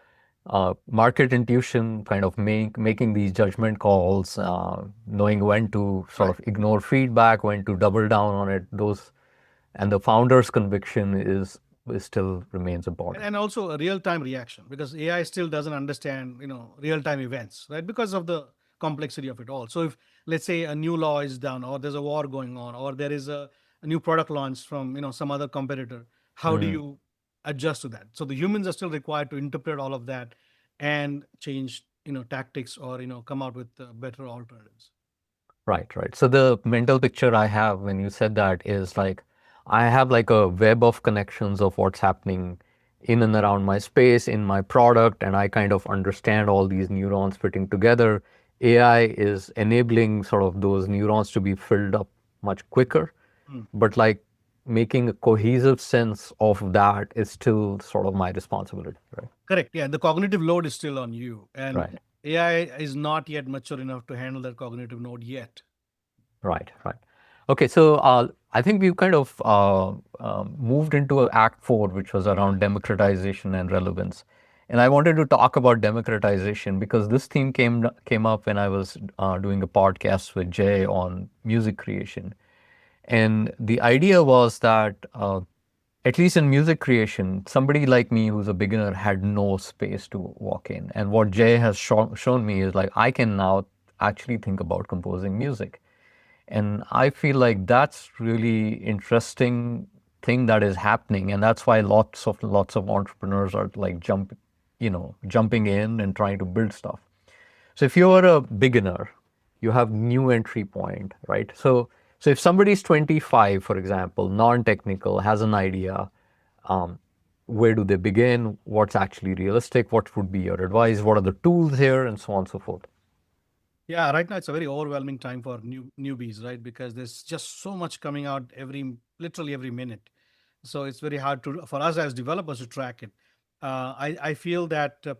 market intuition, kind of making these judgment calls, knowing when to sort Right. of ignore feedback, when to double down on it. Those, and the founder's conviction is still remains important. And also a real-time reaction, because AI still doesn't understand, real-time events, right? Because of the complexity of it all. So if, let's say, a new law is done, or there's a war going on, or there is a new product launch from, some other competitor, how do Mm. you adjust to that? So the humans are still required to interpret all of that and change, tactics, or come out with better alternatives. Right, right. So the mental picture I have when you said that is like I have like a web of connections of what's happening in and around my space, in my product, and I kind of understand all these neurons fitting together. AI is enabling sort of those neurons to be filled up much quicker, Hmm. but like making a cohesive sense of that is still sort of my responsibility, right? Correct. Yeah, the cognitive load is still on you, and Right. AI is not yet mature enough to handle that cognitive load yet. Right, right. Okay, so I think we've kind of moved into Act 4, which was around democratization and relevance. And I wanted to talk about democratization because this theme came up when I was doing a podcast with Jay on music creation. And the idea was that, at least in music creation, somebody like me who's a beginner had no space to walk in. And what Jay has shown me is like I can now actually think about composing music. And I feel like that's really interesting thing that is happening, and that's why lots of entrepreneurs are like jumping in and trying to build stuff. So if you're a beginner, you have new entry point, right? So if somebody's 25, for example, non-technical, has an idea, um, where do they begin? What's actually realistic? What would be your advice? What are the tools here, and so on and so forth? Yeah, right now it's a very overwhelming time for newbies, right? Because there's just so much coming out literally every minute. So it's very hard to for us as developers to track it. I feel that the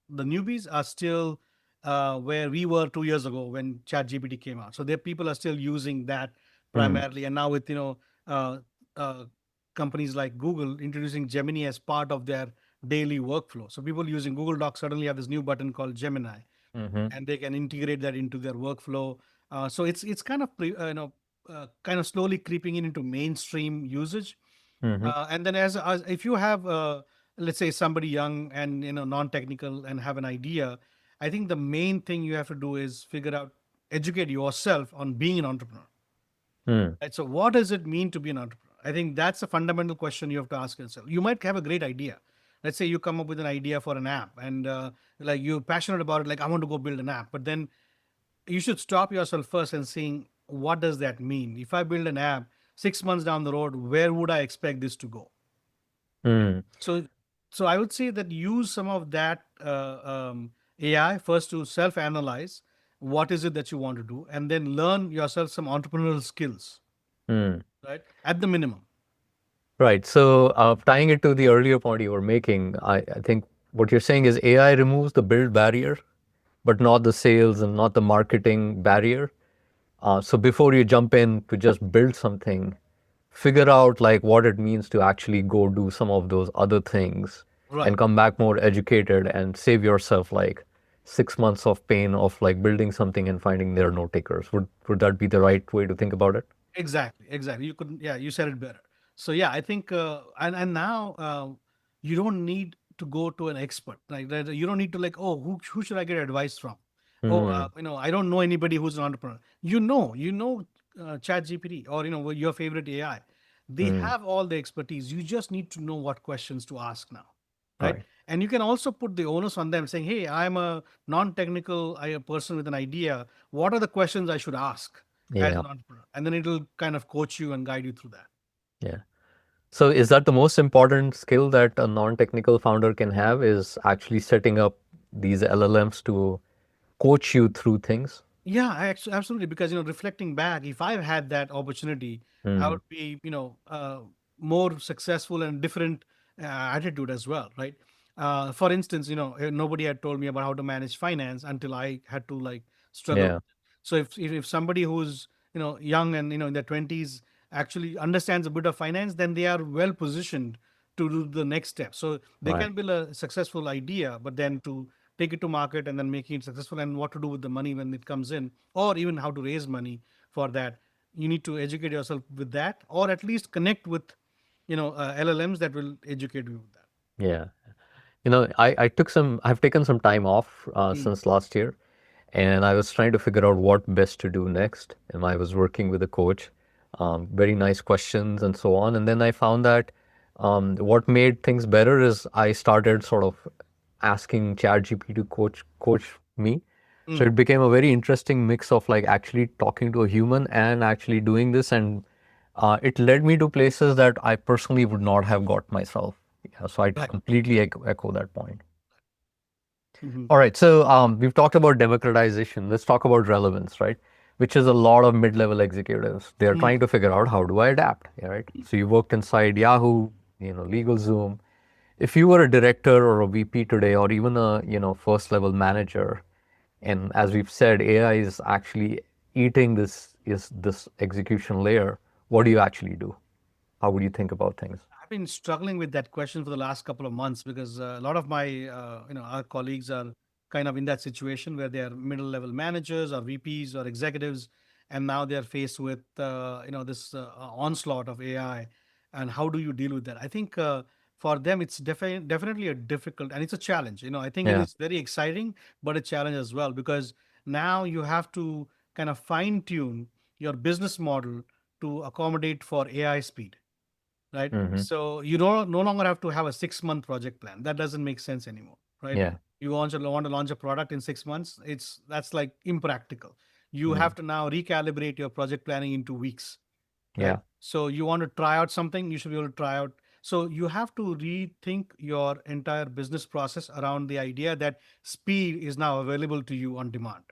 newbies are still where we were 2 years ago when ChatGPT came out. So there people are still using that Hmm. primarily, and now with uh, uh, companies like Google introducing Gemini as part of their daily workflow. So people using Google Docs suddenly have this new button called Gemini, Mm-hmm. and they can integrate that into their workflow. So it's kind of kind of slowly creeping into mainstream usage. Mm-hmm. And then as if you have let's say somebody young and non-technical and have an idea, I think the main thing you have to do is figure out, educate yourself on being an entrepreneur. Hmm. Right? So what does it mean to be an entrepreneur? I think that's a fundamental question you have to ask yourself. You might have a great idea. Let's say you come up with an idea for an app, and like you're passionate about it, like I want to go build an app. But then you should stop yourself first and seeing, what does that mean? If I build an app 6 months down the road, where would I expect this to go? Right? Hmm. So I would say that use some of that AI first to self-analyze what is it that you want to do, and then learn yourself some entrepreneurial skills, Hmm. right? At the minimum. Right. So, tying it to the earlier point you were making, I think what you're saying is AI removes the build barrier, but not the sales and not the marketing barrier. So before you jump in to just build something, figure out like what it means to actually go do some of those other things Right. and come back more educated and save yourself like 6 months of pain of like building something and finding there are no takers. Would that be the right way to think about it? Exactly. Exactly. You couldn't. Yeah, you said it better. So yeah, I think, and now you don't need to go to an expert. Like you don't need to like, oh, who should I get advice from? Oh, Hmm. I don't know anybody who's an entrepreneur. Chat GPT, or your favorite AI. They Hmm. have all the expertise. You just need to know what questions to ask now, right? Right. And you can also put the onus on them, saying, hey, I'm a non-technical a person with an idea. What are the questions I should ask as Yeah. an entrepreneur? And then it'll kind of coach you and guide you through that. Yeah. So is that the most important skill that a non-technical founder can have is actually setting up these LLMs to coach you through things? Yeah, absolutely. Because reflecting back, if I've had that opportunity, I Hmm. would be more successful and different attitude as well, right? For instance, nobody had told me about how to manage finance until I had to like struggle Yeah. with it. So if somebody who's young and in their 20s actually understands a bit of finance, then they are well positioned to do the next step. So they Right. can build a successful idea, but then to take it to market and then making it successful, and what to do with the money when it comes in, or even how to raise money for that, you need to educate yourself with that, or at least connect with LLMs that will educate you with that. Yeah. I've taken some time off Mm. since last year, and I was trying to figure out what best to do next. And I was working with a coach, very nice questions and so on. And then I found that what made things better is I started sort of asking ChatGPT to coach me. So Mm. it became a very interesting mix of like actually talking to a human and actually doing this, and it led me to places that I personally would not have got myself. Yeah, so I Right. completely echo that point. Mhm. All right, so we've talked about democratization. Let's talk about relevance, right? Which is a lot of mid-level executives. They're Mm. trying to figure out how do I adapt, yeah, right? So you worked inside Yahoo, LegalZoom. If you were a director or a VP today, or even a first level manager, and as we've said, AI is actually eating this execution layer. What do you actually do? How would you think about things? I've been struggling with that question for the last couple of months because a lot of my, our colleagues are kind of in that situation where they are middle level managers or VPs or executives, and now they are faced with, this onslaught of AI. And how do you deal with that? I think for them, it's definitely a difficult, and it's a challenge. I think it Yeah. is very exciting, but a challenge as well, because now you have to kind of fine tune your business model to accommodate for AI speed, right? Mm-hmm. So you don't no longer have to have a 6 month project plan. That doesn't make sense anymore, right? Yeah. You want to launch a product in 6 months. That's like impractical. You Mm. have to now recalibrate your project planning into weeks, right? Yeah. So you want to try out something, you should be able to try out. So you have to rethink your entire business process around the idea that speed is now available to you on demand,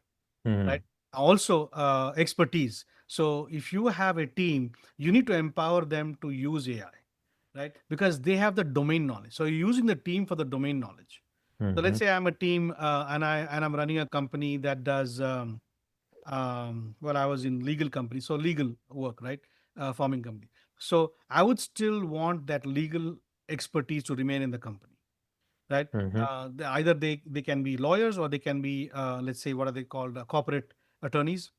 Mm. right? Also, expertise. So if you have a team, you need to empower them to use AI, right? Because they have the domain knowledge. So you're using the team for the domain knowledge. So let's Mm-hmm. say I'm a team, and I'm running a company that does well, I was in legal company, so legal work, right? Farming company. So I would still want that legal expertise to remain in the company, right? Mm-hmm. Either they can be lawyers, or they can be, let's say, what are they called, corporate attorneys.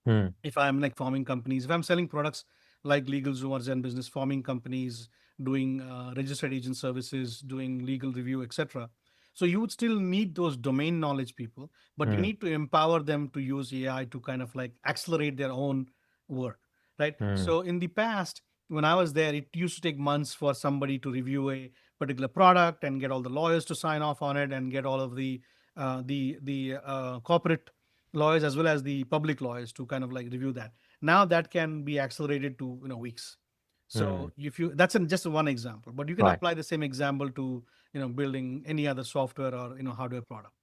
Mm. If I'm like forming companies, if I'm selling products like LegalZoom or ZenBusiness, forming companies, doing registered agent services, doing legal review, etc. So you would still need those domain knowledge people, but you Mm. need to empower them to use AI to kind of like accelerate their own work, right? Mm. So in the past, when I was there, it used to take months for somebody to review a particular product and get all the lawyers to sign off on it and get all of the corporate lawyers as well as the public lawyers to kind of like review that. Now that can be accelerated to weeks. Mm. So if you that's just one example, but you can Right. apply the same example to building any other software or hardware product.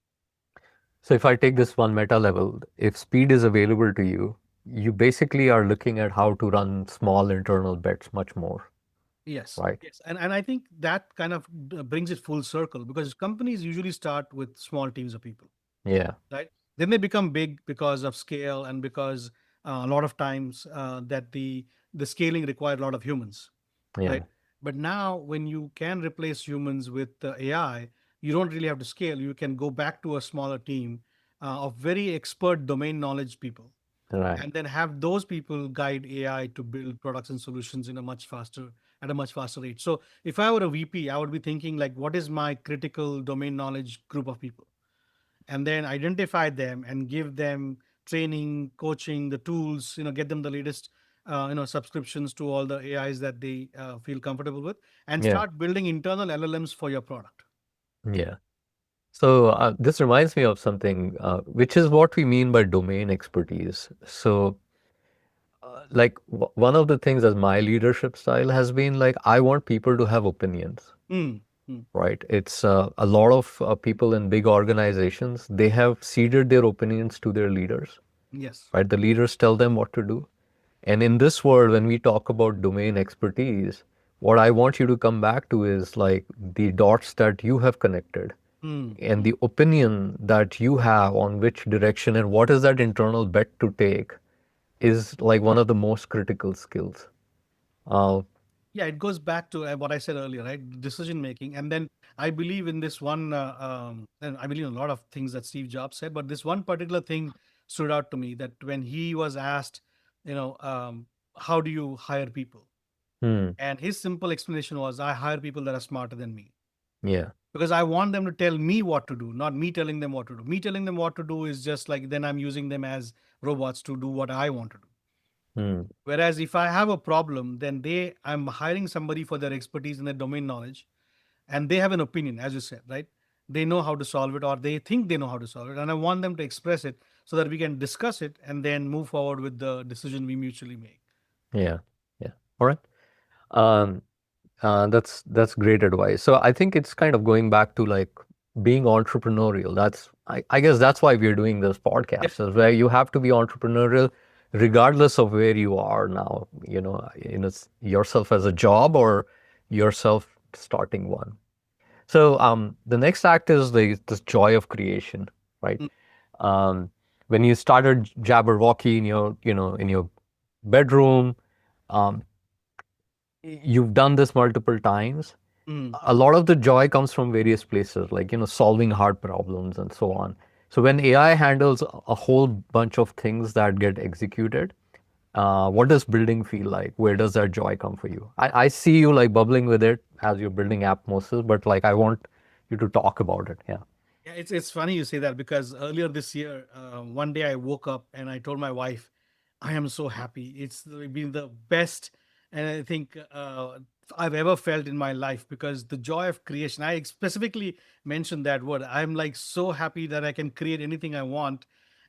So if I take this one meta level, if speed is available to you, you basically are looking at how to run small internal bets much more, Yes, right? yes, and I think that kind of brings it full circle, because companies usually start with small teams of people, Yeah. right? Then they become big because of scale, and because a lot of times that the scaling required a lot of humans, Yeah. right? But now, when you can replace humans with AI, you don't really have to scale. You can go back to a smaller team of very expert domain knowledge people, Right. and then have those people guide AI to build products and solutions in a much faster at a much faster rate. So if I were a VP, I would be thinking like, what is my critical domain knowledge group of people? And then identify them and give them training, coaching, the tools, get them the latest, subscriptions to all the AIs that they feel comfortable with, and Yeah. start building internal LLMs for your product. Yeah. So this reminds me of something, which is what we mean by domain expertise. So, like one of the things as my leadership style has been like, I want people to have opinions, Mm, mm, right? It's a lot of people in big organizations, they have ceded their opinions to their leaders, yes. right? The leaders tell them what to do. And in this world, when we talk about domain expertise, what I want you to come back to is like the dots that you have connected Mm, and mm. the opinion that you have on which direction and what is that internal bet to take is like one of the most critical skills. Uh, Yeah, it goes back to what I said earlier, right? Decision making. And then I believe in this one, and I believe in a lot of things that Steve Jobs said, but this one particular thing stood out to me, that when he was asked, you know, um, how do you hire people? hmm, And his simple explanation was, I hire people that are smarter than me, yeah, because I want them to tell me what to do, not me telling them what to do. Me telling them what to do is just like then I'm using them as robots to do what I want to do. hmm, Whereas if I have a problem, then I'm hiring somebody for their expertise and their domain knowledge, and they have an opinion, as you said, right? They know how to solve it, or they think they know how to solve it, and I want them to express it so that we can discuss it and then move forward with the decision we mutually make. yeah, yeah. All right. Um, that's great advice. So I think it's kind of going back to like being entrepreneurial. I guess that's why we're doing this Yeah, podcast, is where you have to be entrepreneurial regardless of where you are now, yourself as a job or yourself starting one. So the next act is this joy of creation, right? mm, Um, when you started Jabberwocky in your bedroom, um, you've done this multiple times. mm. A lot of the joy comes from various places, like solving hard problems and so on. So when AI handles a whole bunch of things that get executed, what does building feel like? Where does that joy come for you? I see you like bubbling with it as you're building Appmoses, but like I want you to talk about it. Yeah. Yeah, it's funny you say that, because earlier this year, one day I woke up and I told my wife, I am so happy. It's been the best, and I think I've ever felt in my life, because the joy of creation. I specifically mentioned that word. I'm like so happy that I can create anything I want,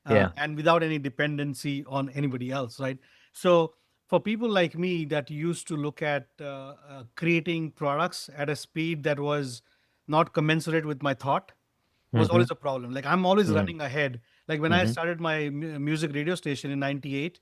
Yeah. and without any dependency on anybody else, right? So for people like me that used to look at creating products at a speed that was not commensurate with my thought, was Mm-hmm. always a problem. Like I'm always Mm-hmm. running ahead. Like when I Mm-hmm. started my music radio station in '98,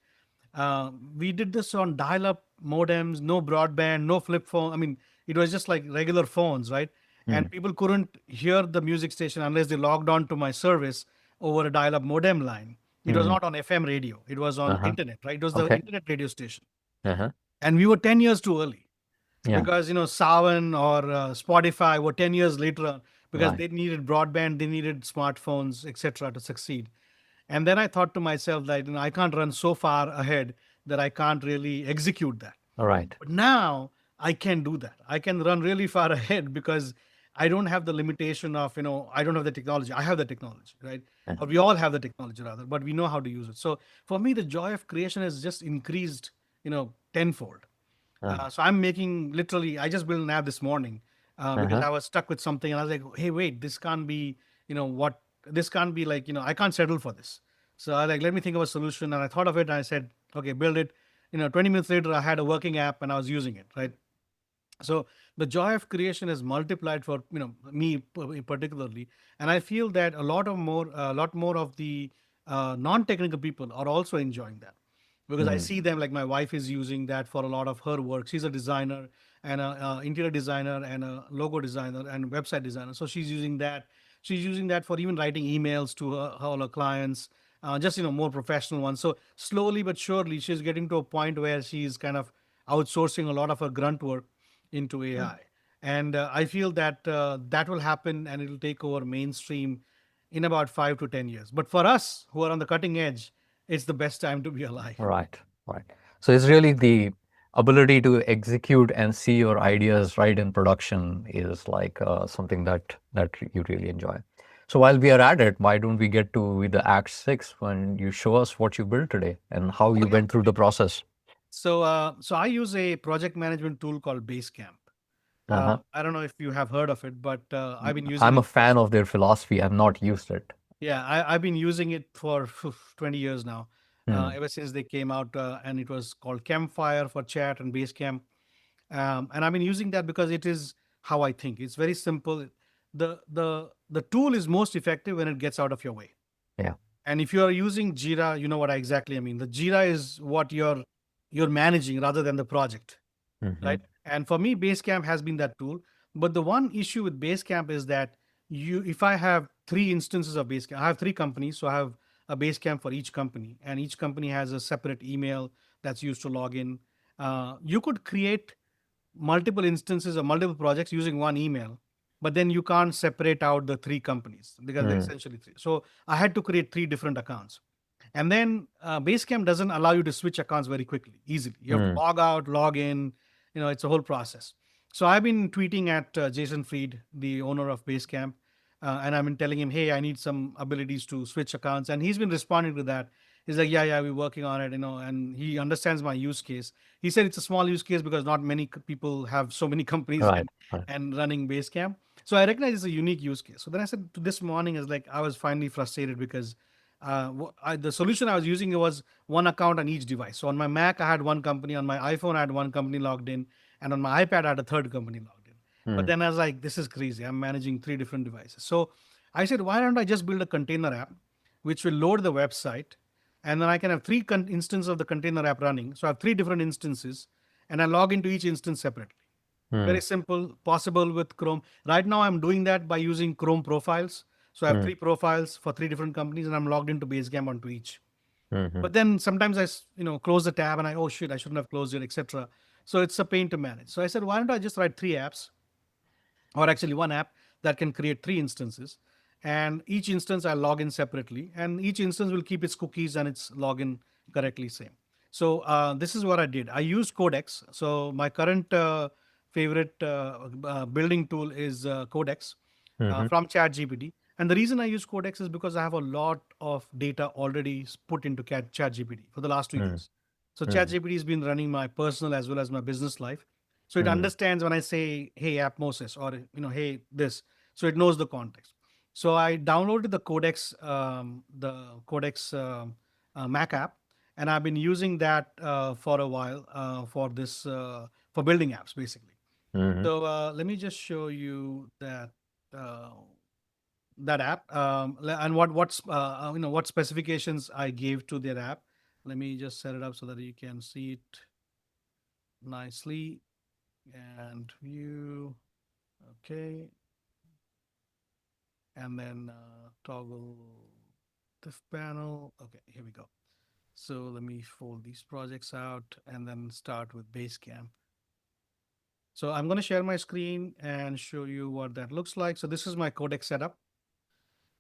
we did this on dial-up modems, no broadband, no flip phone. I mean, it was just like regular phones, right? And people couldn't hear the music station unless they logged on to my service over a dial-up modem line. It was Mm-hmm. not on FM radio. It was on Uh-huh. internet, right? It was the Okay. internet radio station, Uh-huh. and we were 10 years too early, Yeah. because Savan or Spotify were 10 years later, because Right. they needed broadband, they needed smartphones, etc., to succeed. And then I thought to myself that I can't run so far ahead that I can't really execute that. All right. But now I can do that. I can run really far ahead, because I don't have the limitation of, I don't have the technology. I have the technology, right? Or Uh-huh. we all have the technology rather, but we know how to use it. So for me, the joy of creation has just increased, tenfold. Uh, So I'm making, literally, I just built an app this morning, because uh-huh. I was stuck with something, and I was like, hey, wait, this can't be, what, this can't be like, I can't settle for this. So I was like, let me think of a solution. And I thought of it and I said, okay, build it. 20 minutes later, I had a working app and I was using it, right? So the joy of creation is multiplied for me particularly, and I feel that a lot more of the non-technical people are also enjoying that, because I Mm. see them, like my wife is using that for a lot of her work. She's a designer and a interior designer and a logo designer and website designer, so she's using that for even writing emails to her clients, just more professional ones. So slowly but surely she's getting to a point where she's kind of outsourcing a lot of her grunt work into AI. And I feel that that will happen and it'll take over mainstream in about 5 to 10 years. But for us who are on the cutting edge, it's the best time to be alive. Right. Right. So it's really the ability to execute and see your ideas right in production is like something that you really enjoy. So while we are at it, why don't we get to the Act 6 when you show us what you built today and how Oh you yeah. went through the process? So I use a project management tool called Basecamp. Uh-huh. I don't know if you have heard of it, but I've been using I'm a it for, fan of their philosophy. I've not used it. yeah, I've been using it for 20 years now, Hmm. ever since they came out, and it was called Campfire for chat and Basecamp. And I've been using that because it is how I think. It's very simple. The tool is most effective when it gets out of your way. Yeah. And if you are using Jira, you know what exactly I mean. The Jira is what you're managing rather than the project, Mm-hmm. right? And for me, Basecamp has been that tool. But the one issue with Basecamp is that if I have three instances of Basecamp, I have three companies, so I have a Basecamp for each company, and each company has a separate email that's used to log in. You could create multiple instances or multiple projects using one email, but then you can't separate out the three companies because they're Mm, essentially three. So I had to create three different accounts. And then Basecamp doesn't allow you to switch accounts very quickly, easily. You have to mm, log out, log in. It's a whole process. So I've been tweeting at Jason Fried, the owner of Basecamp, and I've been telling him, hey, I need some abilities to switch accounts. And he's been responding to that. He's like, yeah, yeah, we're working on it, and he understands my use case. He said it's a small use case because not many people have so many companies right. and running Basecamp. So I recognize it's a unique use case. So then I said to this morning is like I was finally frustrated because the solution I was using was one account on each device. So on my Mac, I had one company. On my iPhone, I had one company logged in. And on my iPad, I had a third company logged in. But Mm, then I was like, this is crazy. I'm managing three different devices. So I said, why don't I just build a container app, which will load the website, and then I can have three instances of the container app running. So I have three different instances, and I log into each instance separately. Very mm, simple, possible with Chrome. Right now, I'm doing that by using Chrome profiles. So I have mm, three profiles for three different companies, and I'm logged into Basecamp onto each. mhm, But then sometimes close the tab and oh shit, I shouldn't have closed it, etc. So it's a pain to manage. So I said, why don't I just write three apps, or actually one app that can create three instances, and each instance I log in separately, and each instance will keep its cookies and its login correctly same. So this is what I did. I used Codex. So my current favorite building tool is Codex mhm, from ChatGPT. And the reason I use Codex is because I have a lot of data already put into ChatGPT for the last 2 years. So mm, ChatGPT has been running my personal as well as my business life. So it mm, understands when I say, "Hey, app Moses," or "Hey, this." So it knows the context. So I downloaded the Codex Mac app, and I've been using that for a while for building apps, basically. mhm, So let me just show you uh, that app, and what specifications I gave to that app. Let me just set it up so that you can see it nicely and view. Okay, and then toggle diff panel. Okay, here we go. So let me fold these projects out and then start with Basecamp. So I'm going to share my screen and show you what that looks like. So this is my Codex setup.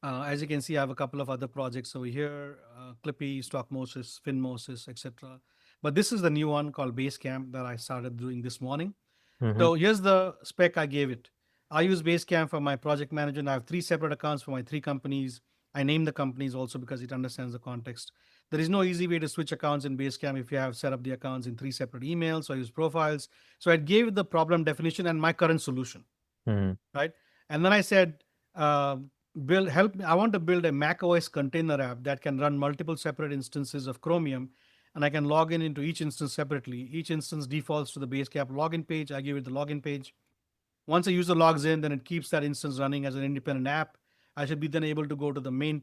As you can see, I have a couple of other projects over here, Clippy, Stockmosis, Finmosis, etc. But this is the new one called Basecamp that I started doing this morning. mhm, So here's the spec I gave it. I use Basecamp for my project management. I have three separate accounts for my three companies. I name the companies also because it understands the context. There is no easy way to switch accounts in Basecamp if you have set up the accounts in three separate emails. So I use profiles. So I gave the problem definition and my current solution, mhm, right? And then I said, uh, build help me. I want to build a Mac OS container app that can run multiple separate instances of Chromium, and I can log in into each instance separately. Each instance defaults to the Basecamp login page. I give it the login page. Once a user logs in, then it keeps that instance running as an independent app. I should be then able to go to the main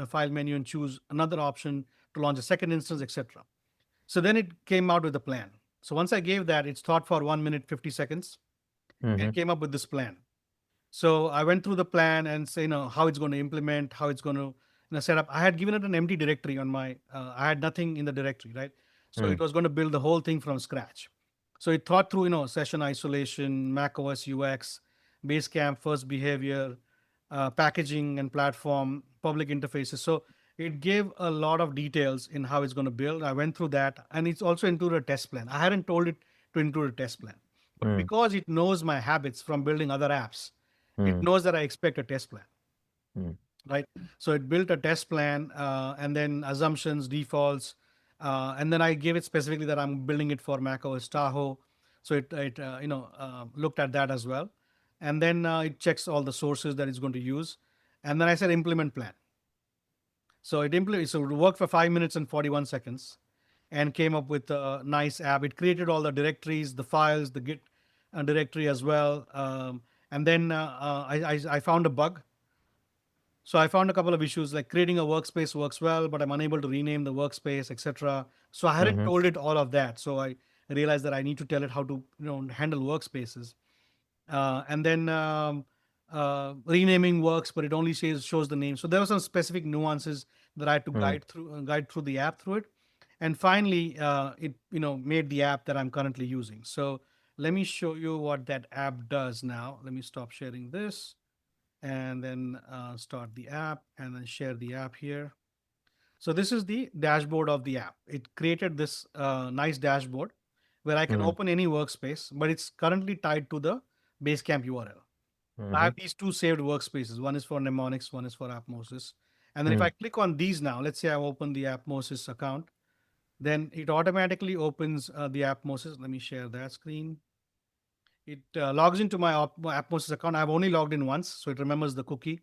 file menu and choose another option to launch a second instance, etc. So then it came out with a plan. So once I gave that, it's thought for 1 minute 50 seconds and mhm, came up with this plan. So I went through the plan and say, how it's going to implement, how it's going to set up. I had given it an empty directory on my, I had nothing in the directory, right? So it mm, was going to build the whole thing from scratch. So it thought through, session isolation, Mac OS UX, Basecamp, first behavior, packaging and platform, public interfaces. So it gave a lot of details in how it's going to build. I went through that, and it's also included a test plan. I hadn't told it to include a test plan. But Mm, because it knows my habits from building other apps, it mm, knows that I expect a test plan, mm, right? So it built a test plan, and then assumptions, defaults, and then I gave it specifically that I'm building it for Mac OS Tahoe. So it looked at that as well, and then it checks all the sources that it's going to use, and then I said implement plan. So it worked for 5 minutes and 41 seconds, and came up with a nice app. It created all the directories, the files, the Git directory as well, and then I found a bug. So I found a couple of issues like creating a workspace works well, but I'm unable to rename the workspace, etc. So I hadn't mhm, told it all of that. So I realized that I need to tell it how to handle workspaces. And then renaming works, but it only shows the name. So there were some specific nuances that I had to mm. guide through the app through it. And finally, it made the app that I'm currently using. So let me show you what that app does now. Let me stop sharing this and then start the app and then share the app here. So this is the dashboard of the app. It created this nice dashboard where I can Mm, open any workspace, but it's currently tied to the Basecamp URL. I have mhm, these two saved workspaces. One is for Mnemonics, one is for Appmosis. And then if I mm, click on these now, let's say I open the Appmosis account, then it automatically opens the Appmosis. Let me share that screen. It logs into my Appmosis account. I've only logged in once, so it remembers the cookie.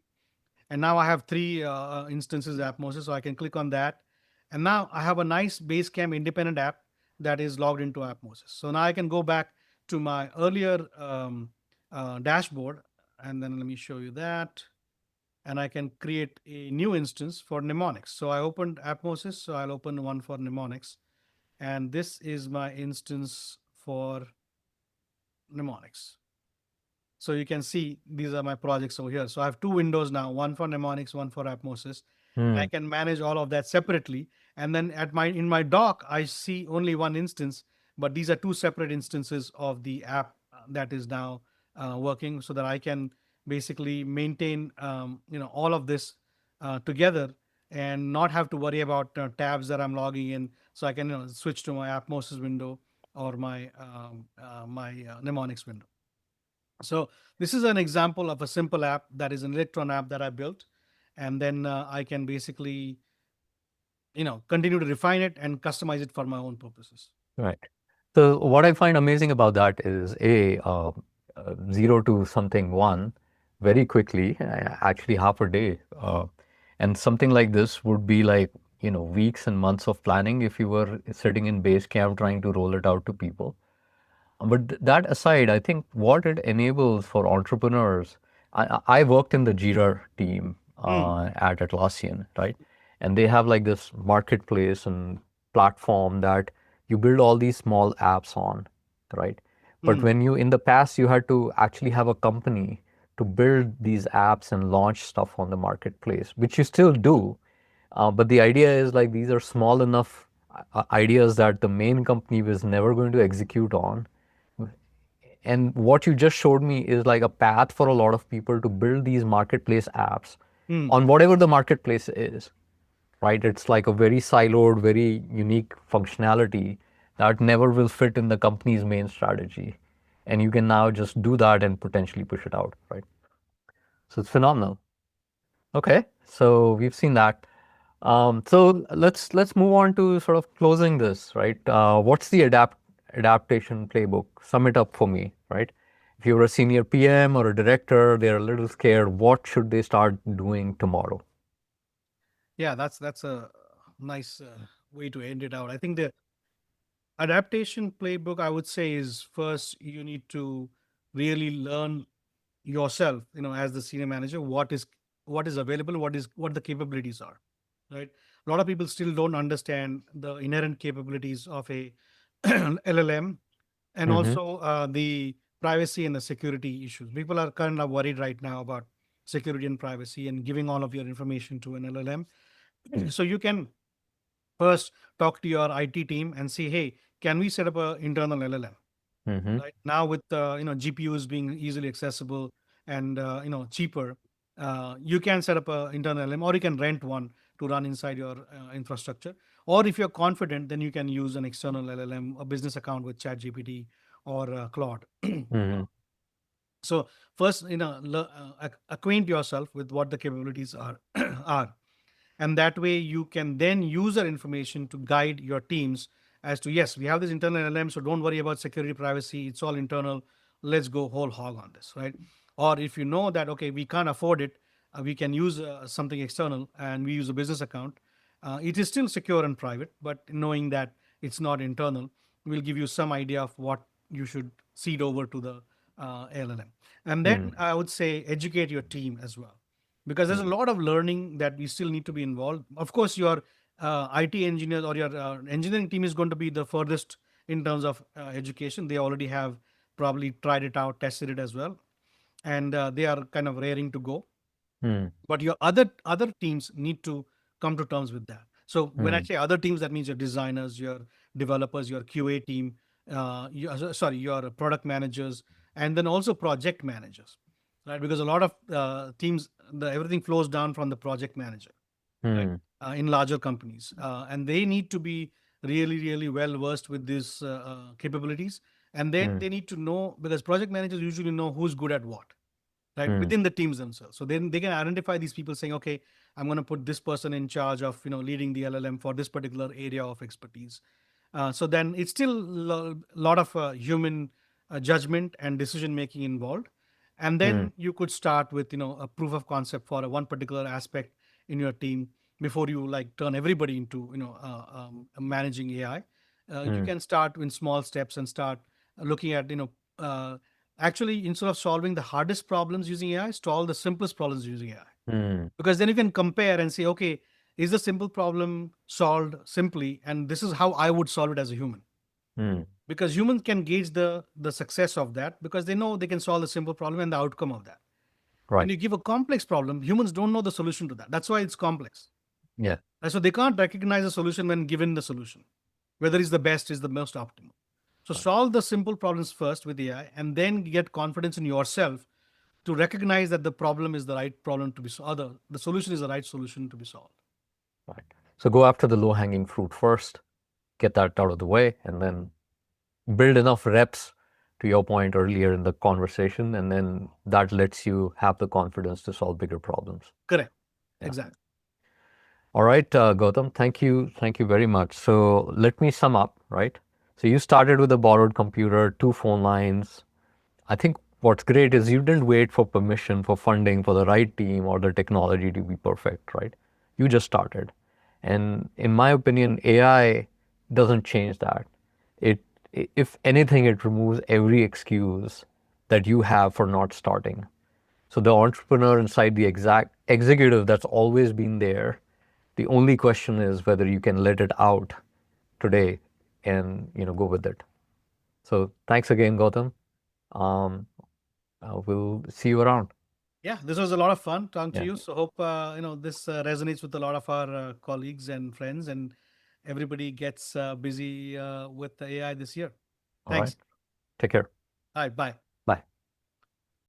And now I have three instances of Appmosis, so I can click on that. And now I have a nice Basecamp independent app that is logged into Appmosis. So now I can go back to my earlier dashboard, and then let me show you that. And I can create a new instance for Mnemonics. So I opened Appmosis, so I'll open one for Mnemonics. And this is my instance for Mnemonics. So you can see these are my projects over here. So I have two windows now, one for Mnemonics, one for Atmosis. I mm. can manage all of that separately. And then in my dock, I see only one instance, but these are two separate instances of the app that is now working, so that I can basically maintain all of this together and not have to worry about tabs that I'm logging in. So I can switch to my Atmosis window or my Mnemonics window. So this is an example of a simple app that is an Electron app that I built, and then I can basically continue to refine it and customize it for my own purposes. Right. So what I find amazing about that is zero to something one very quickly, actually half a day. And something like this would be like, weeks and months of planning if you were sitting in base camp trying to roll it out to people. But that aside, I think what it enables for entrepreneurs, I worked in the Jira team Hmm. at Atlassian, right? And they have like this marketplace and platform that you build all these small apps on, right? But Hmm. when in the past, you had to actually have a company to build these apps and launch stuff on the marketplace, which you still do. But the idea is like these are small enough ideas that the main company was never going to execute on. And what you just showed me is like a path for a lot of people to build these marketplace apps Hmm. on whatever the marketplace is, right? It's like a very siloed, very unique functionality that never will fit in the company's main strategy. And you can now just do that and potentially push it out, right? So it's phenomenal. Okay, so we've seen that. So let's move on to sort of closing this, right? What's the adaptation playbook? Sum it up for me, right? If you're a senior PM or a director, they're a little scared. What should they start doing tomorrow? Yeah, that's a nice way to end it out. I think the adaptation playbook, I would say, is first you need to really learn yourself, as the senior manager, what is available, what the capabilities are, right? A lot of people still don't understand the inherent capabilities of a LLM, and Mm-hmm. also the privacy and the security issues. People are kind of worried right now about security and privacy and giving all of your information to an LLM. So you can first talk to your IT team and say, hey, can we set up an internal LLM? Mm-hmm. Right now, with GPUs being easily accessible and cheaper, you can set up an internal LLM, or you can rent one to run inside your infrastructure. Or if you're confident, then you can use an external LLM, a business account with ChatGPT, or Claude. Mm-hmm. So first, acquaint yourself with what the capabilities are are, and that way you can then use that information to guide your teams as to, yes, we have this internal LM, so don't worry about security, privacy, it's all internal, let's go whole hog on this, right? Or if you know that, okay, we can't afford it, we can use something external and we use a business account, it is still secure and private, but knowing that it's not internal will give you some idea of what you should seed over to the LLM. And then I would say educate your team as well, because there's a lot of learning that we still need to be involved. Of course, your IT engineer or your engineering team is going to be the furthest in terms of education. They already have probably tried it out, tested it as well, and they are kind of raring to go. Mm-hmm. But your other teams need to come to terms with that. So when I Mm-hmm. say other teams, that means your designers, your developers, your QA team, your product managers, and then also project managers, right? Because a lot of teams, everything flows down from the project manager, right? Mm-hmm. In larger companies, and they need to be really, really well versed with these capabilities, and then they need to know, because project managers usually know who's good at what, right, Mm-hmm. within the teams themselves. So then they can identify these people, saying, okay, I'm going to put this person in charge of leading the LLM for this particular area of expertise. So then it's still a lot of human judgment and decision making involved. And Mm-hmm. then you could start with a proof of concept for one particular aspect in your team before you like turn everybody into managing AI. You can start in small steps and start looking at uh, actually, instead of solving the hardest problems using AI, solve the simplest problems using AI. Mm-hmm. Because then you can compare and say, okay, is the simple problem solved simply? And this is how I would solve it as a human. Mm-hmm. Because humans can gauge the success of that, because they know they can solve the simple problem and the outcome of that. When Right. you give a complex problem, humans don't know the solution to that. That's why it's complex. Yeah. And so they can't recognize a solution when given the solution, whether it's the best, is the most optimal. So Right. solve the simple problems first with AI, and then get confidence in yourself to recognize that the problem is the right problem to be solved. The solution is the right solution to be solved. Right. So go after the low-hanging fruit first, get that out of the way, and then build enough reps, to your point earlier in the conversation, and then that lets you have the confidence to solve bigger problems. Correct. Yeah. Exactly. All right, Gautam, thank you very much. So let me sum up, right? So you started with a borrowed computer, two phone lines. I think what's great is you didn't wait for permission, for funding, for the right team or the technology to be perfect, right? You just started. And in my opinion, AI doesn't change that. It, if anything, it removes every excuse that you have for not starting. So the entrepreneur inside the exact executive that's always been there, the only question is whether you can let it out today and go with it. So thanks again, Gautam. Um, we'll see you around. Yeah, this was a lot of fun talking to Yeah. you. So hope this resonates with a lot of our colleagues and friends, and everybody gets busy with the AI this year. All right. Thanks. Take care. All right, bye.